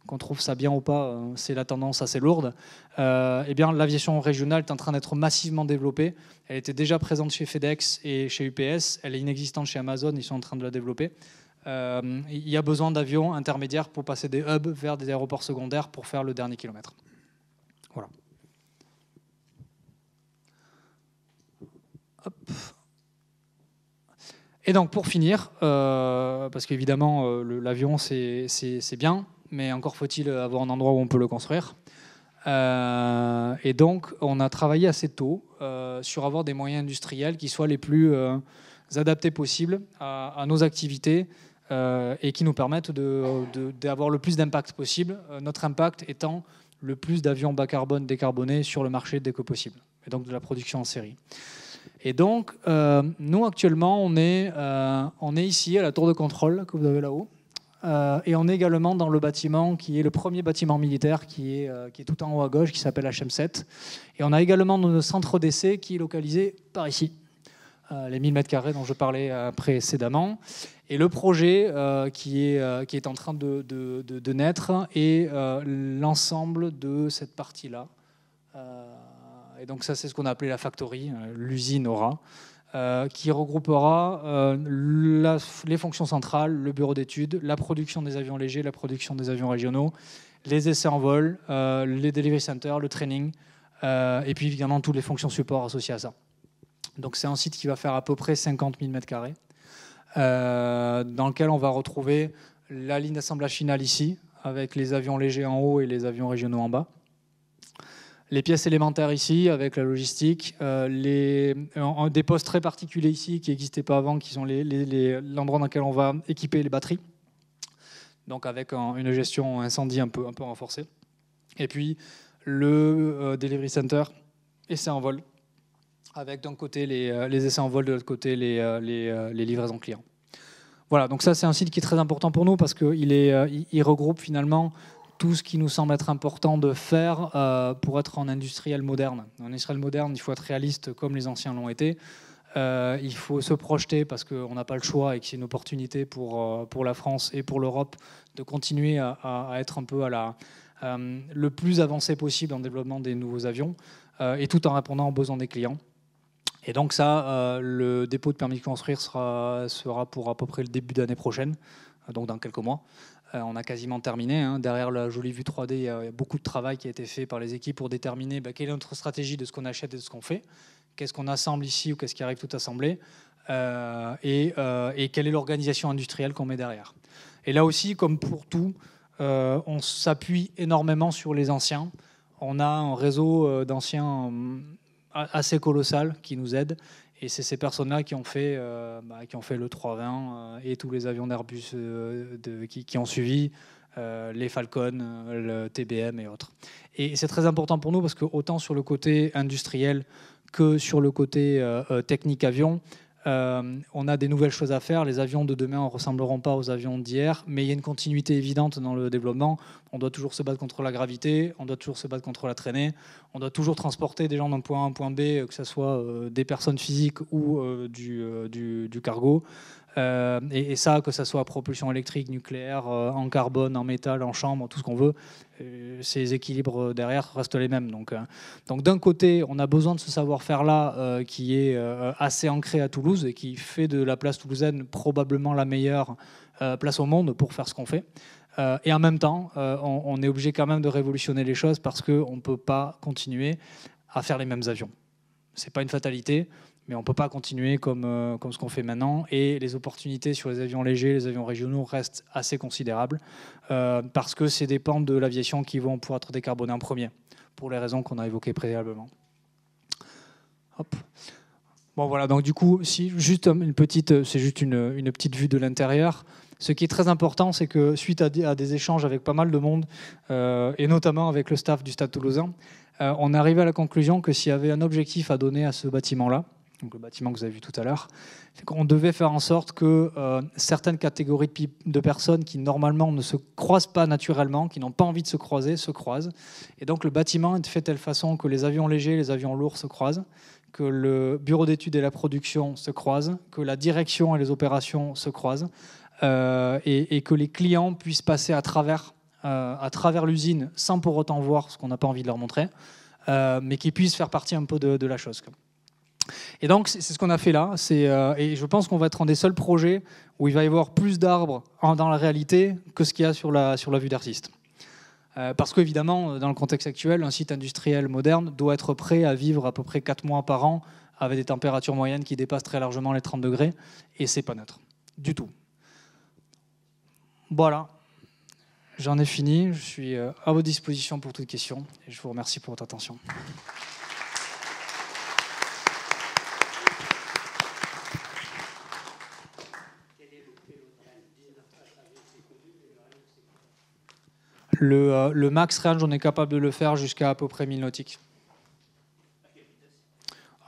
qu'on trouve ça bien ou pas, c'est la tendance assez lourde, eh bien, l'aviation régionale est en train d'être massivement développée. Elle était déjà présente chez FedEx et chez UPS. Elle est inexistante chez Amazon. Ils sont en train de la développer. Il y a besoin d'avions intermédiaires pour passer des hubs vers des aéroports secondaires pour faire le dernier kilomètre. Voilà. Hop. Et donc, pour finir, parce qu'évidemment, l'avion, c'est bien, mais encore faut-il avoir un endroit où on peut le construire. Et donc, on a travaillé assez tôt sur avoir des moyens industriels qui soient les plus adaptés possibles à nos activités et qui nous permettent d'avoir le plus d'impact possible. Notre impact étant le plus d'avions bas carbone décarbonés sur le marché dès que possible, et donc de la production en série. Et donc, nous, actuellement, on est ici, à la tour de contrôle que vous avez là-haut. Et on est également dans le bâtiment qui est le premier bâtiment militaire qui est tout en haut à gauche, qui s'appelle HM7. Et on a également notre centre d'essai qui est localisé par ici, les 1000 m² dont je parlais précédemment. Et le projet qui est en train de naître est l'ensemble de cette partie-là. Et donc ça, c'est ce qu'on a appelé la factory, l'usine Aura. qui regroupera les fonctions centrales, le bureau d'études, la production des avions légers, la production des avions régionaux, les essais en vol, les delivery centers, le training, et puis évidemment toutes les fonctions support associées à ça. Donc c'est un site qui va faire à peu près 50 000 m², dans lequel on va retrouver la ligne d'assemblage finale ici, avec les avions légers en haut et les avions régionaux en bas. Les pièces élémentaires ici, avec la logistique, des postes très particuliers ici qui n'existaient pas avant, qui sont l'endroit dans lequel on va équiper les batteries, donc avec une gestion incendie un peu renforcée. Et puis le Delivery Center, essais en vol, avec d'un côté les essais en vol, de l'autre côté les livraisons clients. Voilà, donc ça c'est un site qui est très important pour nous parce qu'il regroupe finalement tout ce qui nous semble être important de faire pour être en industriel moderne. En industriel moderne, il faut être réaliste comme les anciens l'ont été. Il faut se projeter parce qu'on n'a pas le choix et que c'est une opportunité pour la France et pour l'Europe de continuer à être un peu le plus avancé possible dans le développement des nouveaux avions et tout en répondant aux besoins des clients. Et donc ça, le dépôt de permis de construire sera pour à peu près le début d'année prochaine, donc dans quelques mois. On a quasiment terminé. Derrière la jolie vue 3D, il y a beaucoup de travail qui a été fait par les équipes pour déterminer quelle est notre stratégie de ce qu'on achète et de ce qu'on fait. Qu'est-ce qu'on assemble ici ou qu'est-ce qui arrive tout assemblé et quelle est l'organisation industrielle qu'on met derrière. Et là aussi, comme pour tout, on s'appuie énormément sur les anciens. On a un réseau d'anciens assez colossal qui nous aide. Et c'est ces personnes-là qui ont fait le 320 et tous les avions d'Airbus qui ont suivi, les Falcon, le TBM et autres. Et c'est très important pour nous parce que autant sur le côté industriel que sur le côté technique avion, on a des nouvelles choses à faire. Les avions de demain ne ressembleront pas aux avions d'hier, mais il y a une continuité évidente dans le développement. On doit toujours se battre contre la gravité, on doit toujours se battre contre la traînée, on doit toujours transporter des gens d'un point A à un point B, que ce soit des personnes physiques ou du cargo. Et ça, que ce soit à propulsion électrique, nucléaire, en carbone, en métal, en chambre, tout ce qu'on veut, ces équilibres derrière restent les mêmes. Donc d'un côté, on a besoin de ce savoir-faire-là qui est assez ancré à Toulouse et qui fait de la place toulousaine probablement la meilleure place au monde pour faire ce qu'on fait. Et en même temps, on est obligé quand même de révolutionner les choses parce qu'on ne peut pas continuer à faire les mêmes avions. Ce n'est pas une fatalité, mais on ne peut pas continuer comme ce qu'on fait maintenant. Et les opportunités sur les avions légers, les avions régionaux restent assez considérables parce que c'est des pans de l'aviation qui vont pouvoir être décarbonés en premier, pour les raisons qu'on a évoquées préalablement. Hop. Bon voilà, donc du coup, c'est juste une petite vue de l'intérieur. Ce qui est très important, c'est que suite à des échanges avec pas mal de monde, et notamment avec le staff du Stade Toulousain, on est arrivé à la conclusion que s'il y avait un objectif à donner à ce bâtiment-là, donc le bâtiment que vous avez vu tout à l'heure, c'est qu'on devait faire en sorte que certaines catégories de personnes qui normalement ne se croisent pas naturellement, qui n'ont pas envie de se croiser, se croisent. Et donc le bâtiment est fait de telle façon que les avions légers et les avions lourds se croisent, que le bureau d'études et la production se croisent, que la direction et les opérations se croisent, et que les clients puissent passer à travers l'usine sans pour autant voir ce qu'on n'a pas envie de leur montrer, mais qu'ils puissent faire partie un peu de la chose. Et donc c'est ce qu'on a fait là, et je pense qu'on va être un des seuls projets où il va y avoir plus d'arbres dans la réalité que ce qu'il y a sur la vue d'Arsist. Parce qu'évidemment, dans le contexte actuel, un site industriel moderne doit être prêt à vivre à peu près 4 mois par an avec des températures moyennes qui dépassent très largement les 30 degrés, et c'est pas neutre, du tout. Voilà, j'en ai fini, je suis à votre disposition pour toute question, et je vous remercie pour votre attention. Le max range, on est capable de le faire jusqu'à peu près 1000 nautiques.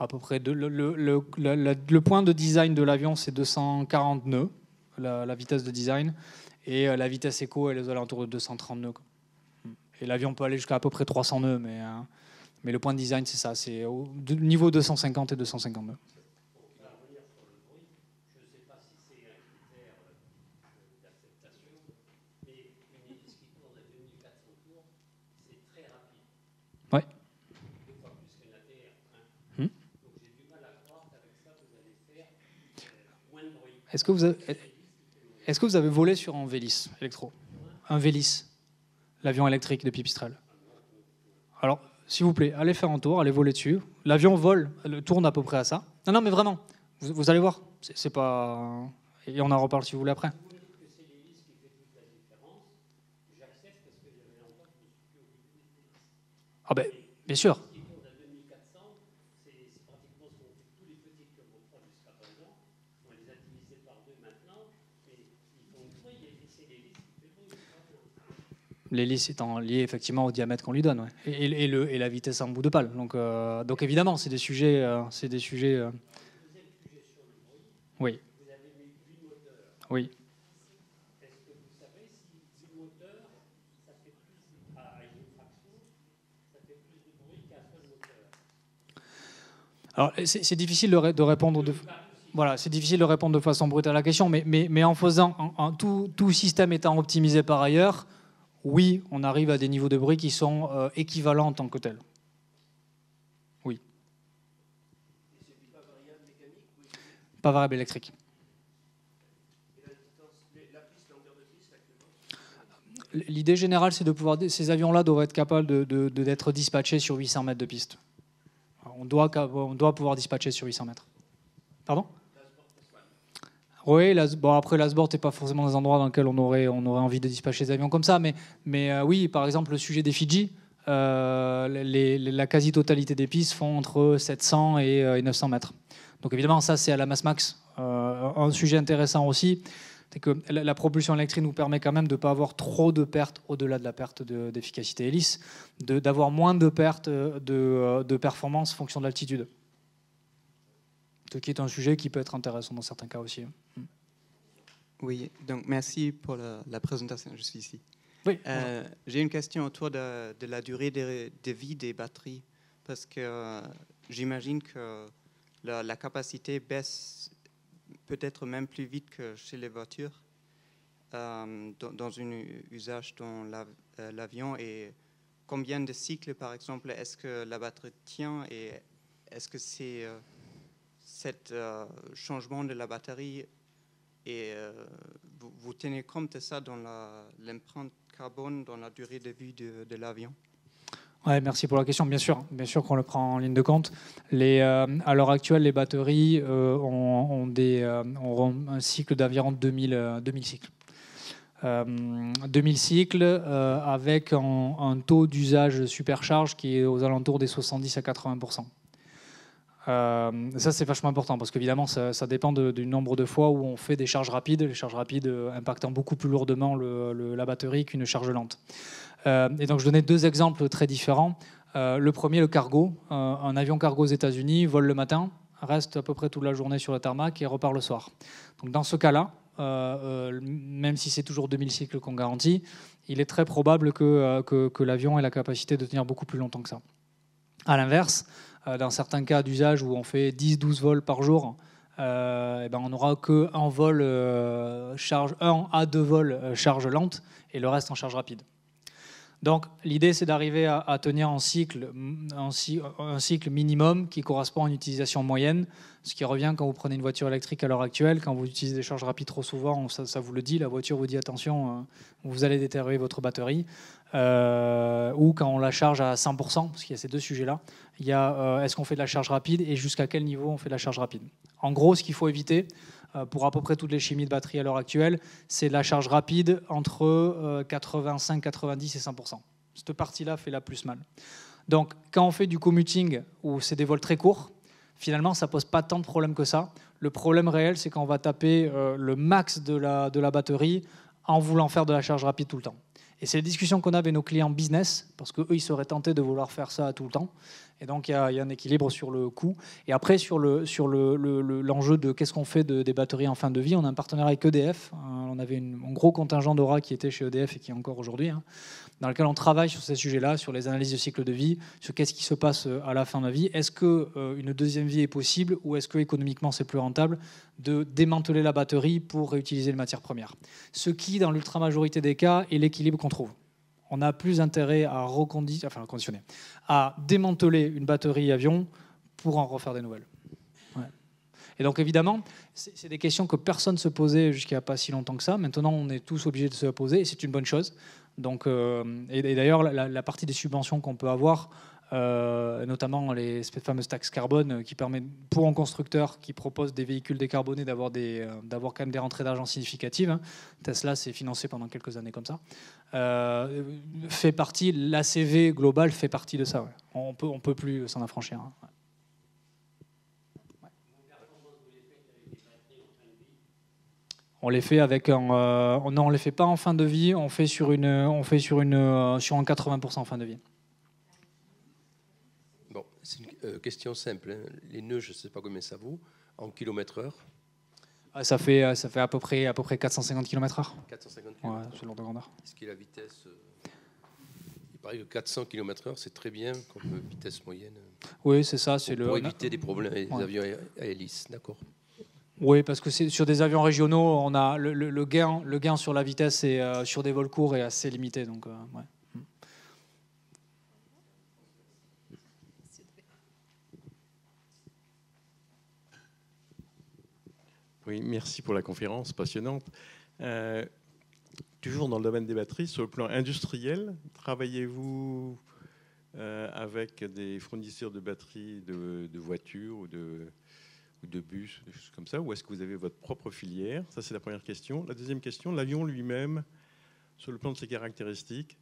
À peu près. Le point de design de l'avion, c'est 240 nœuds, la vitesse de design. Et la vitesse éco, elle est aux alentours de 230 nœuds. Et l'avion peut aller jusqu'à à peu près 300 nœuds, mais le point de design, c'est ça. C'est au niveau 250 et 250 nœuds. Ouais. Est-ce que vous avez volé sur un Vélis électro? Un Vélis, l'avion électrique de Pipistrel. Alors, s'il vous plaît, allez faire un tour, allez voler dessus. L'avion vole, tourne à peu près à ça. Non, non, mais vraiment, vous allez voir. C'est pas... Et on en reparle si vous voulez après. Ah ben, bien sûr. L'hélice étant liée effectivement au diamètre qu'on lui donne, ouais. Et la vitesse en bout de pale. Donc évidemment, c'est des sujets. Oui. Oui. Alors c'est difficile de répondre de. Voilà, c'est difficile de répondre de façon brute à la question, mais en faisant tout système étant optimisé par ailleurs. Oui, on arrive à des niveaux de bruit qui sont équivalents en tant que tels. Oui. Pas variable électrique. L'idée générale, c'est de pouvoir. Ces avions-là doivent être capables d'être dispatchés sur 800 mètres de piste. On doit pouvoir dispatcher sur 800 mètres. Pardon ? Oui, bon, après l'Asbord n'est pas forcément des endroits dans lesquels on aurait envie de dispatcher des avions comme ça, mais oui, par exemple le sujet des Fidji, la quasi-totalité des pistes font entre 700 et 900 mètres. Donc évidemment ça c'est à la masse max. Un sujet intéressant aussi, c'est que la propulsion électrique nous permet quand même de ne pas avoir trop de pertes au-delà de la perte d'efficacité hélice, d'avoir moins de pertes de performance en fonction de l'altitude. Ce qui est un sujet qui peut être intéressant dans certains cas aussi. Oui, donc merci pour la présentation, je suis ici. Oui. J'ai une question autour de la durée de vie des batteries, parce que j'imagine que la capacité baisse peut-être même plus vite que chez les voitures, dans un usage dans l'avion, et combien de cycles, par exemple, est-ce que la batterie tient, et est-ce que c'est... cet changement de la batterie, et vous tenez compte de ça dans l'empreinte carbone, dans la durée de vie de l'avion? Ouais, merci pour la question. Bien sûr qu'on le prend en ligne de compte. À l'heure actuelle, les batteries ont un cycle d'environ 2000 cycles. 2000 cycles avec un taux d'usage supercharge qui est aux alentours des 70 à 80%. Ça c'est vachement important parce qu'évidemment ça dépend du nombre de fois où on fait des charges rapides, les charges rapides impactant beaucoup plus lourdement la batterie qu'une charge lente. Et donc je donnais deux exemples très différents. Le premier, le cargo, un avion cargo aux États-Unis vole le matin, reste à peu près toute la journée sur le tarmac et repart le soir. Donc dans ce cas-là, même si c'est toujours 2000 cycles qu'on garantit, il est très probable que l'avion ait la capacité de tenir beaucoup plus longtemps que ça. À l'inverse, dans certains cas d'usage où on fait 10-12 vols par jour, on n'aura qu'un vol charge, 1 à 2 vols charge lente et le reste en charge rapide. Donc l'idée c'est d'arriver à tenir un cycle minimum qui correspond à une utilisation moyenne, ce qui revient quand vous prenez une voiture électrique à l'heure actuelle, quand vous utilisez des charges rapides trop souvent, ça vous le dit, la voiture vous dit attention, vous allez détériorer votre batterie, ou quand on la charge à 100%, parce qu'il y a ces deux sujets-là, il y a est-ce qu'on fait de la charge rapide et jusqu'à quel niveau on fait de la charge rapide. En gros, ce qu'il faut éviter, pour à peu près toutes les chimies de batterie à l'heure actuelle, c'est la charge rapide entre 85, 90 et 100%. Cette partie-là fait la plus mal. Donc, quand on fait du commuting, où c'est des vols très courts, finalement, ça ne pose pas tant de problèmes que ça. Le problème réel, c'est quand on va taper le max de la batterie en voulant faire de la charge rapide tout le temps. Et c'est les discussions qu'on a avec nos clients business, parce qu'eux, ils seraient tentés de vouloir faire ça tout le temps. Et donc, il y a un équilibre sur le coût. Et après, sur l'enjeu de qu'est-ce qu'on fait des batteries en fin de vie, on a un partenariat avec EDF. On avait un gros contingent d'Aura qui était chez EDF et qui est encore aujourd'hui, dans lequel on travaille sur ces sujets-là, sur les analyses de cycle de vie, sur qu'est-ce qui se passe à la fin de la vie. Est-ce qu'une deuxième vie est possible ou est-ce que économiquement c'est plus rentable de démanteler la batterie pour réutiliser les matières premières? Ce qui, dans l'ultra-majorité des cas, est l'équilibre qu'on trouve. On a plus intérêt à reconditionner, à démanteler une batterie avion pour en refaire des nouvelles. Ouais. Et donc évidemment, c'est des questions que personne ne se posait jusqu'il n'y a pas si longtemps que ça. Maintenant, on est tous obligés de se poser et c'est une bonne chose. Donc, et d'ailleurs, la partie des subventions qu'on peut avoir, notamment ces fameuses taxes carbone qui permettent pour un constructeur qui propose des véhicules décarbonés d'avoir quand même des rentrées d'argent significatives. Hein. Tesla s'est financé pendant quelques années comme ça. Fait partie, l'ACV global fait partie de ça. Ouais. On peut plus s'en affranchir. Hein. Ouais. On les fait avec non, on les fait pas en fin de vie. On fait sur un 80% en fin de vie. Bon, c'est une question simple. Hein. Les nœuds, je ne sais pas combien ça vaut en kilomètre/heure. Ça fait à peu près 450 km/h. 450 km/h. Ouais, ce genre de grandeur. Est-ce que la vitesse il paraît que 400 km/h, c'est très bien comme vitesse moyenne. Oui, c'est ça. C'est pour éviter des problèmes avec les avions à hélice. D'accord. Oui, parce que sur des avions régionaux, on a le gain sur la vitesse et sur des vols courts est assez limité. Donc, ouais. Oui, merci pour la conférence passionnante. Toujours dans le domaine des batteries, sur le plan industriel, travaillez-vous avec des fournisseurs de batteries de voitures ou de bus, des choses comme ça, ou est-ce que vous avez votre propre filière? Ça, c'est la première question. La deuxième question, l'avion lui-même, sur le plan de ses caractéristiques,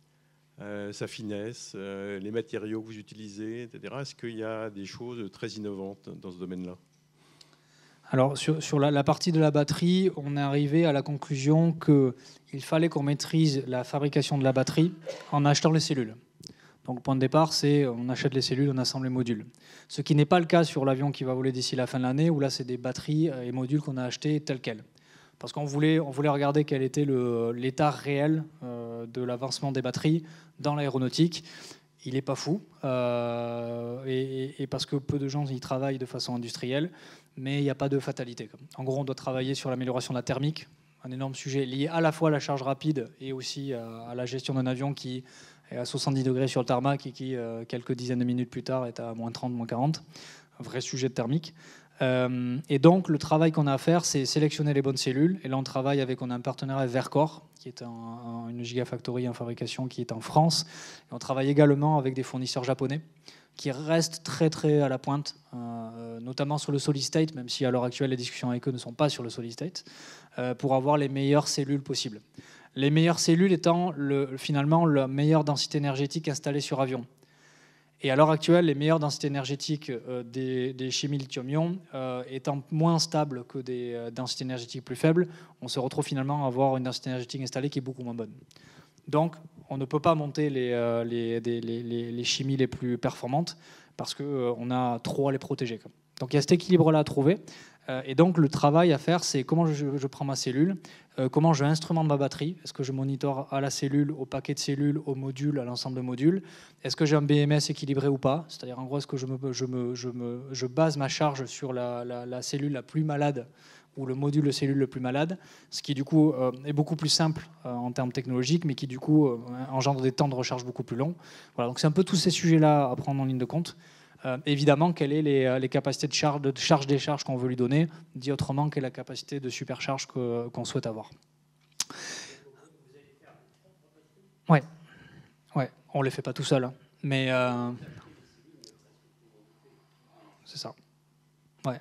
sa finesse, les matériaux que vous utilisez, etc. Est-ce qu'il y a des choses très innovantes dans ce domaine-là? Alors, sur la partie de la batterie, on est arrivé à la conclusion qu'il fallait qu'on maîtrise la fabrication de la batterie en achetant les cellules. Donc, le point de départ, c'est on achète les cellules, on assemble les modules. Ce qui n'est pas le cas sur l'avion qui va voler d'ici la fin de l'année, où là, c'est des batteries et modules qu'on a achetés tels quels. Parce qu'on voulait regarder quel était l'état réel de l'avancement des batteries dans l'aéronautique. Il n'est pas fou, et parce que peu de gens y travaillent de façon industrielle, mais il n'y a pas de fatalité. En gros, on doit travailler sur l'amélioration de la thermique, un énorme sujet lié à la fois à la charge rapide et aussi à la gestion d'un avion qui est à 70 degrés sur le tarmac et qui, quelques dizaines de minutes plus tard, est à moins 30, moins 40. Un vrai sujet de thermique. Et donc, le travail qu'on a à faire, c'est sélectionner les bonnes cellules. Et là, on a un partenariat avec Verkor, qui est une gigafactory en fabrication qui est en France. Et on travaille également avec des fournisseurs japonais qui restent très très à la pointe, notamment sur le solid state, même si à l'heure actuelle les discussions avec eux ne sont pas sur le solid state, pour avoir les meilleures cellules possibles. Les meilleures cellules étant finalement la meilleure densité énergétique installée sur avion. Et à l'heure actuelle, les meilleures densités énergétiques des chimies lithium-ion étant moins stables que des densités énergétiques plus faibles, on se retrouve finalement à avoir une densité énergétique installée qui est beaucoup moins bonne. Donc, on ne peut pas monter les chimies les plus performantes parce qu'on a trop à les protéger. Donc, il y a cet équilibre-là à trouver. Et donc, le travail à faire, c'est comment je prends ma cellule, comment je instrumente ma batterie. Est-ce que je monitore à la cellule, au paquet de cellules, au module, à l'ensemble de modules? Est-ce que j'ai un BMS équilibré ou pas? C'est-à-dire, en gros, est-ce que je base ma charge sur la cellule la plus malade ou le module de cellule le plus malade, ce qui du coup est beaucoup plus simple en termes technologiques, mais qui du coup engendre des temps de recharge beaucoup plus longs. Voilà, donc c'est un peu tous ces sujets-là à prendre en ligne de compte. Évidemment, quelles sont les capacités de charge-décharge qu'on veut lui donner, dit autrement, quelle est la capacité de supercharge qu'on souhaite avoir. Ouais, on ne les fait pas tout seul, hein, mais c'est ça. Ouais.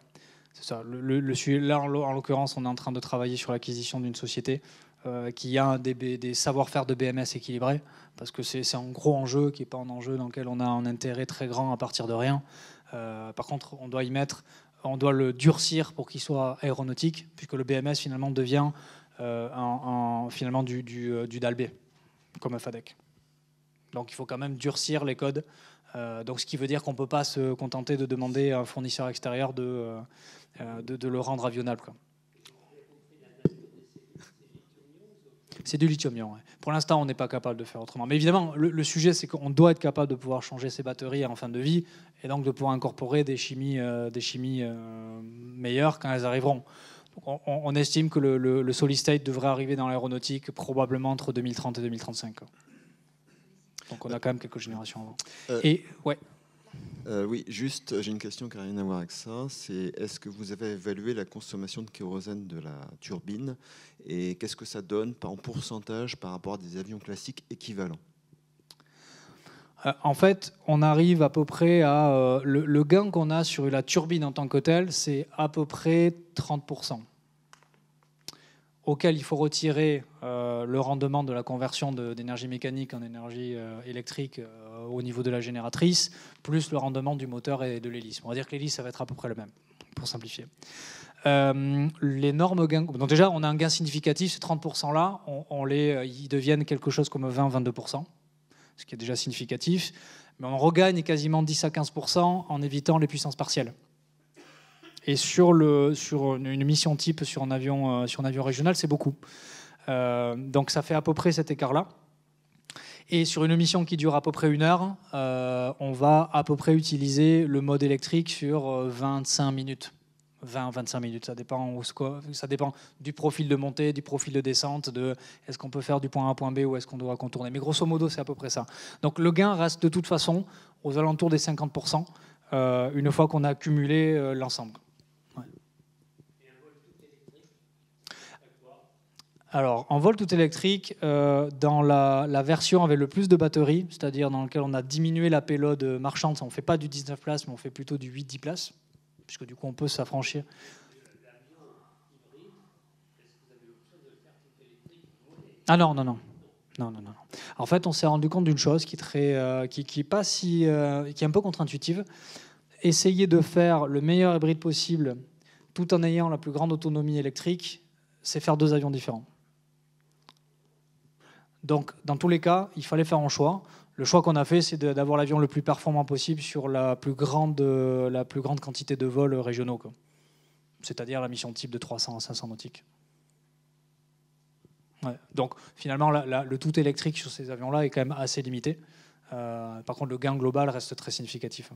C'est ça. Là, en l'occurrence, on est en train de travailler sur l'acquisition d'une société qui a des savoir-faire de BMS équilibrés, parce que c'est un gros enjeu qui n'est pas un enjeu dans lequel on a un intérêt très grand à partir de rien. Par contre, on doit le durcir pour qu'il soit aéronautique, puisque le BMS finalement devient finalement du DALB, comme un FADEC. Donc il faut quand même durcir les codes. Donc, ce qui veut dire qu'on ne peut pas se contenter de demander à un fournisseur extérieur de le rendre avionnable, quoi. C'est du lithium-ion. Ouais. Pour l'instant, on n'est pas capable de faire autrement. Mais évidemment, le sujet, c'est qu'on doit être capable de pouvoir changer ces batteries en fin de vie et donc de pouvoir incorporer des chimies meilleures quand elles arriveront. Donc, on estime que le solid state devrait arriver dans l'aéronautique probablement entre 2030 et 2035. Quoi. Donc on a quand même quelques générations avant. Et ouais. Oui, juste, j'ai une question qui n'a rien à voir avec ça. C'est est-ce que vous avez évalué la consommation de kérosène de la turbine et qu'est-ce que ça donne en pourcentage par rapport à des avions classiques équivalents? En fait, on arrive à peu près à... le gain qu'on a sur la turbine en tant que telle, c'est à peu près 30%. Auquel il faut retirer le rendement de la conversion d'énergie mécanique en énergie électrique au niveau de la génératrice, plus le rendement du moteur et de l'hélice. On va dire que l'hélice, ça va être à peu près le même, pour simplifier. L'énorme gain... Donc déjà, on a un gain significatif, ces 30%-là, ils deviennent quelque chose comme 20-22%, ce qui est déjà significatif. Mais on regagne quasiment 10 à 15% en évitant les puissances partielles. Et sur une mission type, sur un avion régional, c'est beaucoup. Donc ça fait à peu près cet écart-là. Et sur une mission qui dure à peu près 1 heure, on va à peu près utiliser le mode électrique sur 25 minutes. 20-25 minutes, ça dépend du profil de montée, du profil de descente, de est-ce qu'on peut faire du point A à point B ou est-ce qu'on doit contourner. Mais grosso modo, c'est à peu près ça. Donc le gain reste de toute façon aux alentours des 50%, une fois qu'on a cumulé l'ensemble. Alors, en vol tout électrique, dans la version avec le plus de batteries, c'est-à-dire dans laquelle on a diminué la payload marchande, on ne fait pas du 19 places, mais on fait plutôt du 8-10 places, puisque du coup on peut s'affranchir. Ah non. En fait, on s'est rendu compte d'une chose qui est un peu contre-intuitive. Essayer de faire le meilleur hybride possible tout en ayant la plus grande autonomie électrique, c'est faire 2 avions différents. Donc, dans tous les cas, il fallait faire un choix. Le choix qu'on a fait, c'est d'avoir l'avion le plus performant possible sur la plus grande quantité de vols régionaux, c'est-à-dire la mission type de 300 à 500 nautiques. Ouais. Donc, finalement, le tout électrique sur ces avions-là est quand même assez limité. Par contre, le gain global reste très significatif.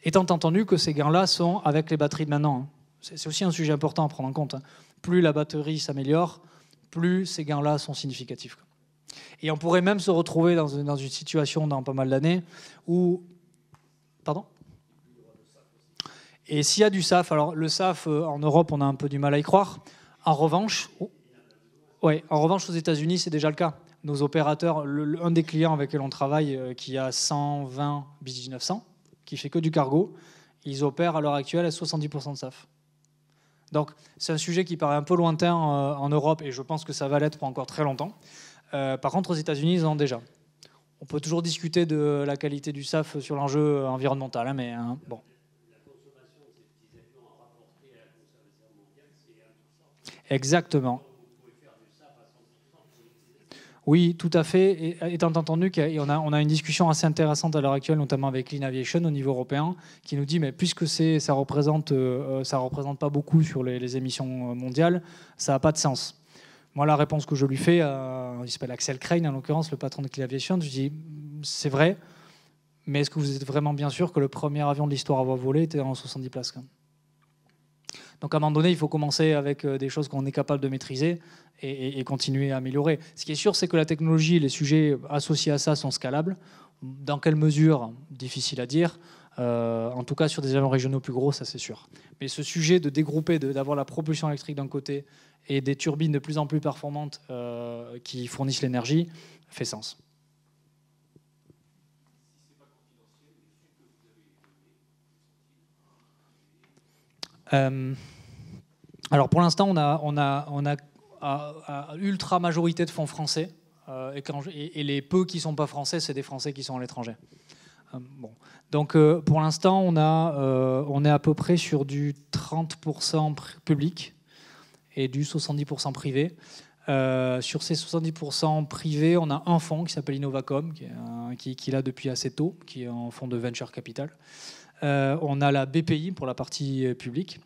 Étant entendu que ces gains-là sont avec les batteries de maintenant. C'est aussi un sujet important à prendre en compte. Plus la batterie s'améliore, plus ces gains-là sont significatifs. Et on pourrait même se retrouver dans une situation dans pas mal d'années où... Pardon ? Et s'il y a du SAF, alors le SAF, en Europe, on a un peu du mal à y croire. En revanche, aux États-Unis, c'est déjà le cas. Nos opérateurs, un des clients avec lesquels on travaille, qui a 120 BG 900, qui fait que du cargo, ils opèrent à l'heure actuelle à 70% de SAF. Donc, c'est un sujet qui paraît un peu lointain en Europe, et je pense que ça va l'être pour encore très longtemps. Par contre, aux États-Unis, ils en ont déjà. On peut toujours discuter de la qualité du SAF sur l'enjeu environnemental, mais bon. La consommation de ces petits avions rapportée à la consommation mondiale, c'est 1%. Exactement. Vous pouvez faire du SAF à 100%. Oui, tout à fait. Et étant entendu qu'on a une discussion assez intéressante à l'heure actuelle, notamment avec Clean Aviation au niveau européen, qui nous dit, mais puisque ça représente pas beaucoup sur les émissions mondiales, ça n'a pas de sens. Moi, la réponse que je lui fais, il s'appelle Axel Crane, en l'occurrence, le patron de Clean Aviation, je dis, c'est vrai, mais est-ce que vous êtes vraiment bien sûr que le premier avion de l'histoire à avoir volé était dans 70 places quand même ? Donc à un moment donné, il faut commencer avec des choses qu'on est capable de maîtriser et continuer à améliorer. Ce qui est sûr, c'est que la technologie et les sujets associés à ça sont scalables. Dans quelle mesure ? Difficile à dire. En tout cas, sur des avions régionaux plus gros, ça c'est sûr. Mais ce sujet de dégrouper, d'avoir la propulsion électrique d'un côté et des turbines de plus en plus performantes qui fournissent l'énergie, fait sens. Alors pour l'instant, on a ultra majorité de fonds français et les peu qui ne sont pas français, c'est des Français qui sont à l'étranger. Bon. Donc pour l'instant, on est à peu près sur du 30% public et du 70% privé. Sur ces 70% privés, on a un fonds qui s'appelle Innovacom, qui est là depuis assez tôt, qui est un fonds de venture capital. On a la BPI pour la partie publique.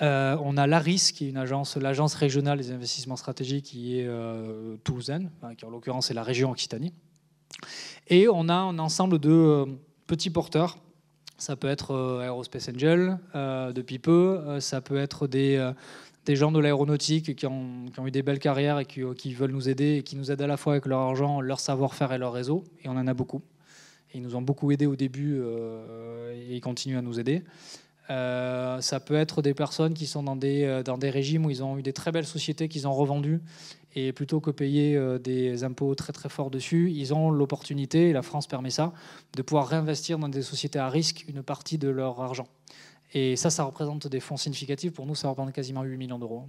On a l'ARIS, qui est l'agence régionale des investissements stratégiques, qui est toulousaine, qui en l'occurrence est la région Occitanie. Et on a un ensemble de petits porteurs. Ça peut être Aerospace Angel, depuis peu. Ça peut être des gens de l'aéronautique qui ont eu des belles carrières et qui veulent nous aider et qui nous aident à la fois avec leur argent, leur savoir-faire et leur réseau. Et on en a beaucoup. Ils nous ont beaucoup aidés au début et ils continuent à nous aider. Ça peut être des personnes qui sont dans des régimes où ils ont eu des très belles sociétés qu'ils ont revendues et plutôt que payer des impôts très très forts dessus, ils ont l'opportunité, et la France permet ça, de pouvoir réinvestir dans des sociétés à risque une partie de leur argent. Et ça représente des fonds significatifs. Pour nous, ça représente quasiment 8 millions d'euros.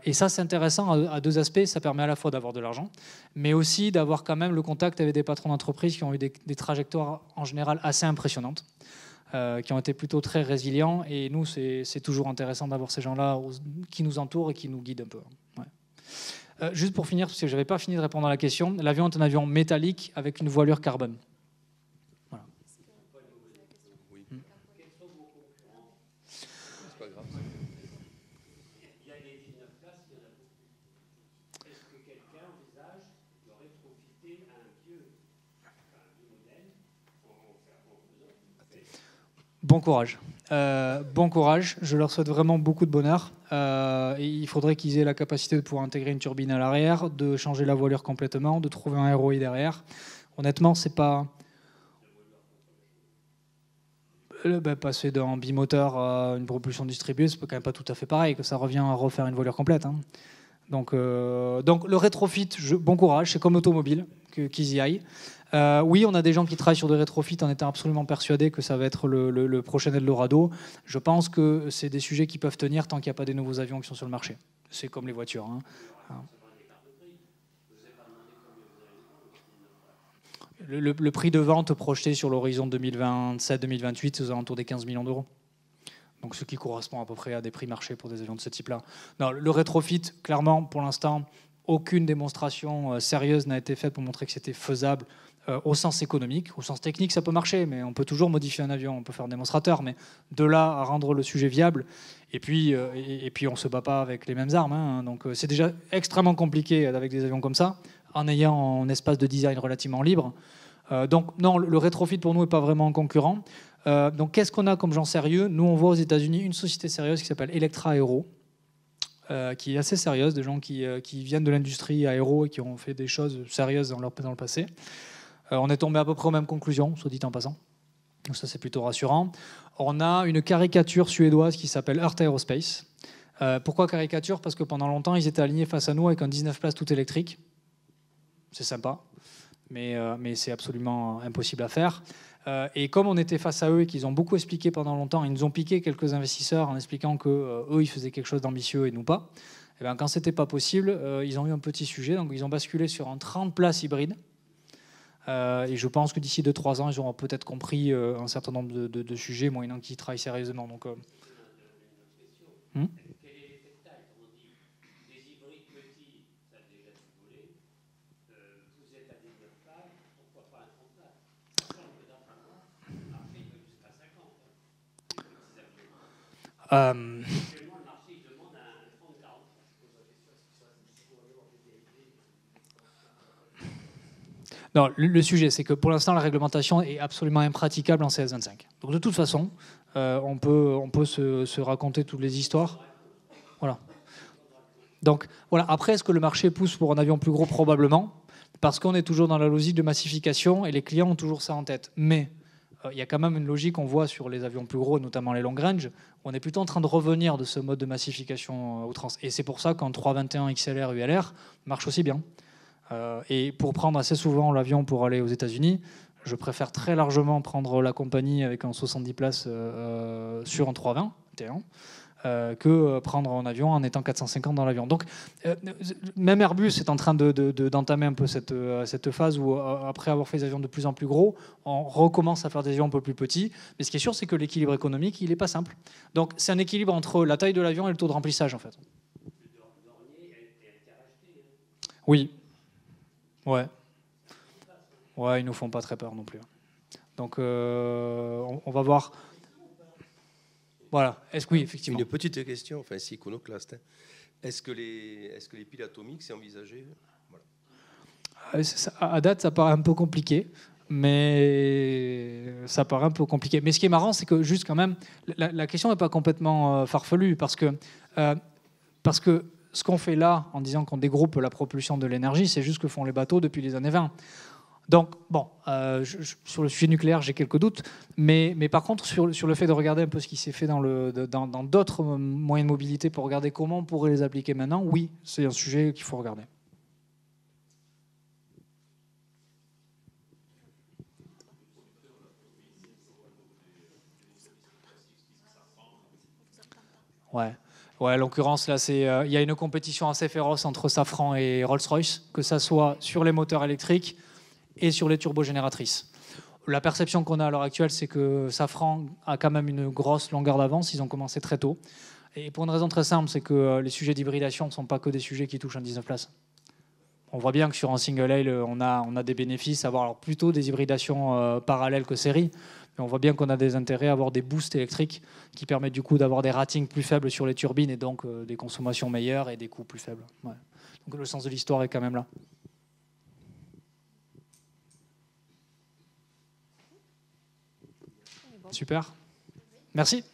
Et ça, c'est intéressant à deux aspects. Ça permet à la fois d'avoir de l'argent, mais aussi d'avoir quand même le contact avec des patrons d'entreprise qui ont eu des trajectoires en général assez impressionnantes, qui ont été plutôt très résilients. Et nous, c'est toujours intéressant d'avoir ces gens-là qui nous entourent et qui nous guident un peu. Ouais. Juste pour finir, parce que je n'avais pas fini de répondre à la question, l'avion est un avion métallique avec une voilure carbone. Voilà. C'est pas grave. Il y a les 19 places, il y en a beaucoup. Est-ce que quelqu'un envisage de rétrofiter un vieux modèle en faisant Bon courage. Bon courage. Je leur souhaite vraiment beaucoup de bonheur. Et il faudrait qu'ils aient la capacité de pouvoir intégrer une turbine à l'arrière, de changer la voilure complètement, de trouver un ROI derrière. Honnêtement, c'est pas... passer d'un bimoteur à une propulsion distribuée, c'est quand même pas tout à fait pareil, que ça revient à refaire une voilure complète. Hein. Donc le rétrofit, bon courage, c'est comme l'automobile, qu'ils y aillent. Oui, on a des gens qui travaillent sur des rétrofits en étant absolument persuadés que ça va être le prochain Eldorado. Je pense que c'est des sujets qui peuvent tenir tant qu'il n'y a pas des nouveaux avions qui sont sur le marché. C'est comme les voitures. Hein. Le prix de vente projeté sur l'horizon 2027-2028, c'est aux alentours des 15 millions d'euros. Donc ce qui correspond à peu près à des prix marché pour des avions de ce type-là. Non, le rétrofit, clairement, pour l'instant, aucune démonstration sérieuse n'a été faite pour montrer que c'était faisable au sens économique. Au sens technique, ça peut marcher, mais on peut toujours modifier un avion, on peut faire un démonstrateur, mais de là à rendre le sujet viable, et puis on ne se bat pas avec les mêmes armes. Hein, donc c'est déjà extrêmement compliqué avec des avions comme ça, en ayant un espace de design relativement libre. Donc non, le rétrofit pour nous n'est pas vraiment un concurrent. Donc qu'est-ce qu'on a comme gens sérieux? Nous, on voit aux États-Unis une société sérieuse qui s'appelle Electra Aero, qui est assez sérieuse, des gens qui viennent de l'industrie aéro et qui ont fait des choses sérieuses dans le passé. On est tombé à peu près aux mêmes conclusions, soit dit en passant. Donc ça, c'est plutôt rassurant. On a une caricature suédoise qui s'appelle Earth Aerospace. Pourquoi caricature? Parce que pendant longtemps, ils étaient alignés face à nous avec un 19 places tout électrique. C'est sympa, mais c'est absolument impossible à faire. Et comme on était face à eux et qu'ils ont beaucoup expliqué pendant longtemps, ils nous ont piqué quelques investisseurs en expliquant qu'eux, ils faisaient quelque chose d'ambitieux et nous pas. Et bien, quand ce n'était pas possible, ils ont eu un petit sujet, donc ils ont basculé sur un 30 places hybride. Et je pense que d'ici 2-3 ans, ils auront peut-être compris un certain nombre de sujets, moyennant qu'ils travaillent sérieusement. Donc, Quel est l'effet de taille? Comme on dit, des hybrides petits, ça a déjà volé. Vous êtes à 19 places, pourquoi pas un 30 places? Sachant que dans un mois, après, il peut jusqu'à 50. Actuellement, le marché il demande un 30-40. non, le sujet, c'est que pour l'instant, la réglementation est absolument impraticable en CS25. Donc, de toute façon, on peut se raconter toutes les histoires. Voilà. Donc, voilà. Après, est-ce que le marché pousse pour un avion plus gros? Probablement, parce qu'on est toujours dans la logique de massification et les clients ont toujours ça en tête. Mais il y a quand même une logique qu'on voit sur les avions plus gros, notamment les long range. On est plutôt en train de revenir de ce mode de massification outrance. Et c'est pour ça qu'un 321 XLR ULR marche aussi bien. Et pour prendre assez souvent l'avion pour aller aux États-Unis, je préfère très largement prendre la compagnie avec un 70 places sur un 320 T1 que prendre un avion en étant 450 dans l'avion. Donc, même Airbus est en train d'entamer un peu cette phase où, après avoir fait des avions de plus en plus gros, on recommence à faire des avions un peu plus petits. Mais ce qui est sûr, c'est que l'équilibre économique, il n'est pas simple. Donc, c'est un équilibre entre la taille de l'avion et le taux de remplissage, en fait. Oui. Ouais. Ouais, ils nous font pas très peur non plus. Donc, on va voir. Voilà. Est-ce que oui, effectivement. Une petite question, enfin, c'est iconoclaste. Hein. Est-ce que les piles atomiques, c'est envisagé? Voilà. À date, ça paraît un peu compliqué. Mais ça paraît un peu compliqué. Mais ce qui est marrant, c'est que juste quand même, la question n'est pas complètement farfelue. Parce que ce qu'on fait là, en disant qu'on dégroupe la propulsion de l'énergie, c'est juste ce que font les bateaux depuis les années 20. Donc, bon, sur le sujet nucléaire, j'ai quelques doutes, mais par contre, sur le fait de regarder un peu ce qui s'est fait dans d'autres moyens de mobilité pour regarder comment on pourrait les appliquer maintenant, oui, c'est un sujet qu'il faut regarder. Ouais. Ouais, en l'occurrence, là, il y a une compétition assez féroce entre Safran et Rolls-Royce, que ça soit sur les moteurs électriques et sur les turbogénératrices. La perception qu'on a à l'heure actuelle, c'est que Safran a quand même une grosse longueur d'avance. Ils ont commencé très tôt. Et pour une raison très simple, c'est que les sujets d'hybridation ne sont pas que des sujets qui touchent un 19 places. On voit bien que sur un single aisle, on a des bénéfices à avoir alors plutôt des hybridations parallèles que séries. Mais on voit bien qu'on a des intérêts à avoir des boosts électriques qui permettent du coup d'avoir des ratings plus faibles sur les turbines et donc des consommations meilleures et des coûts plus faibles. Ouais. Donc le sens de l'histoire est quand même là. Super. Merci.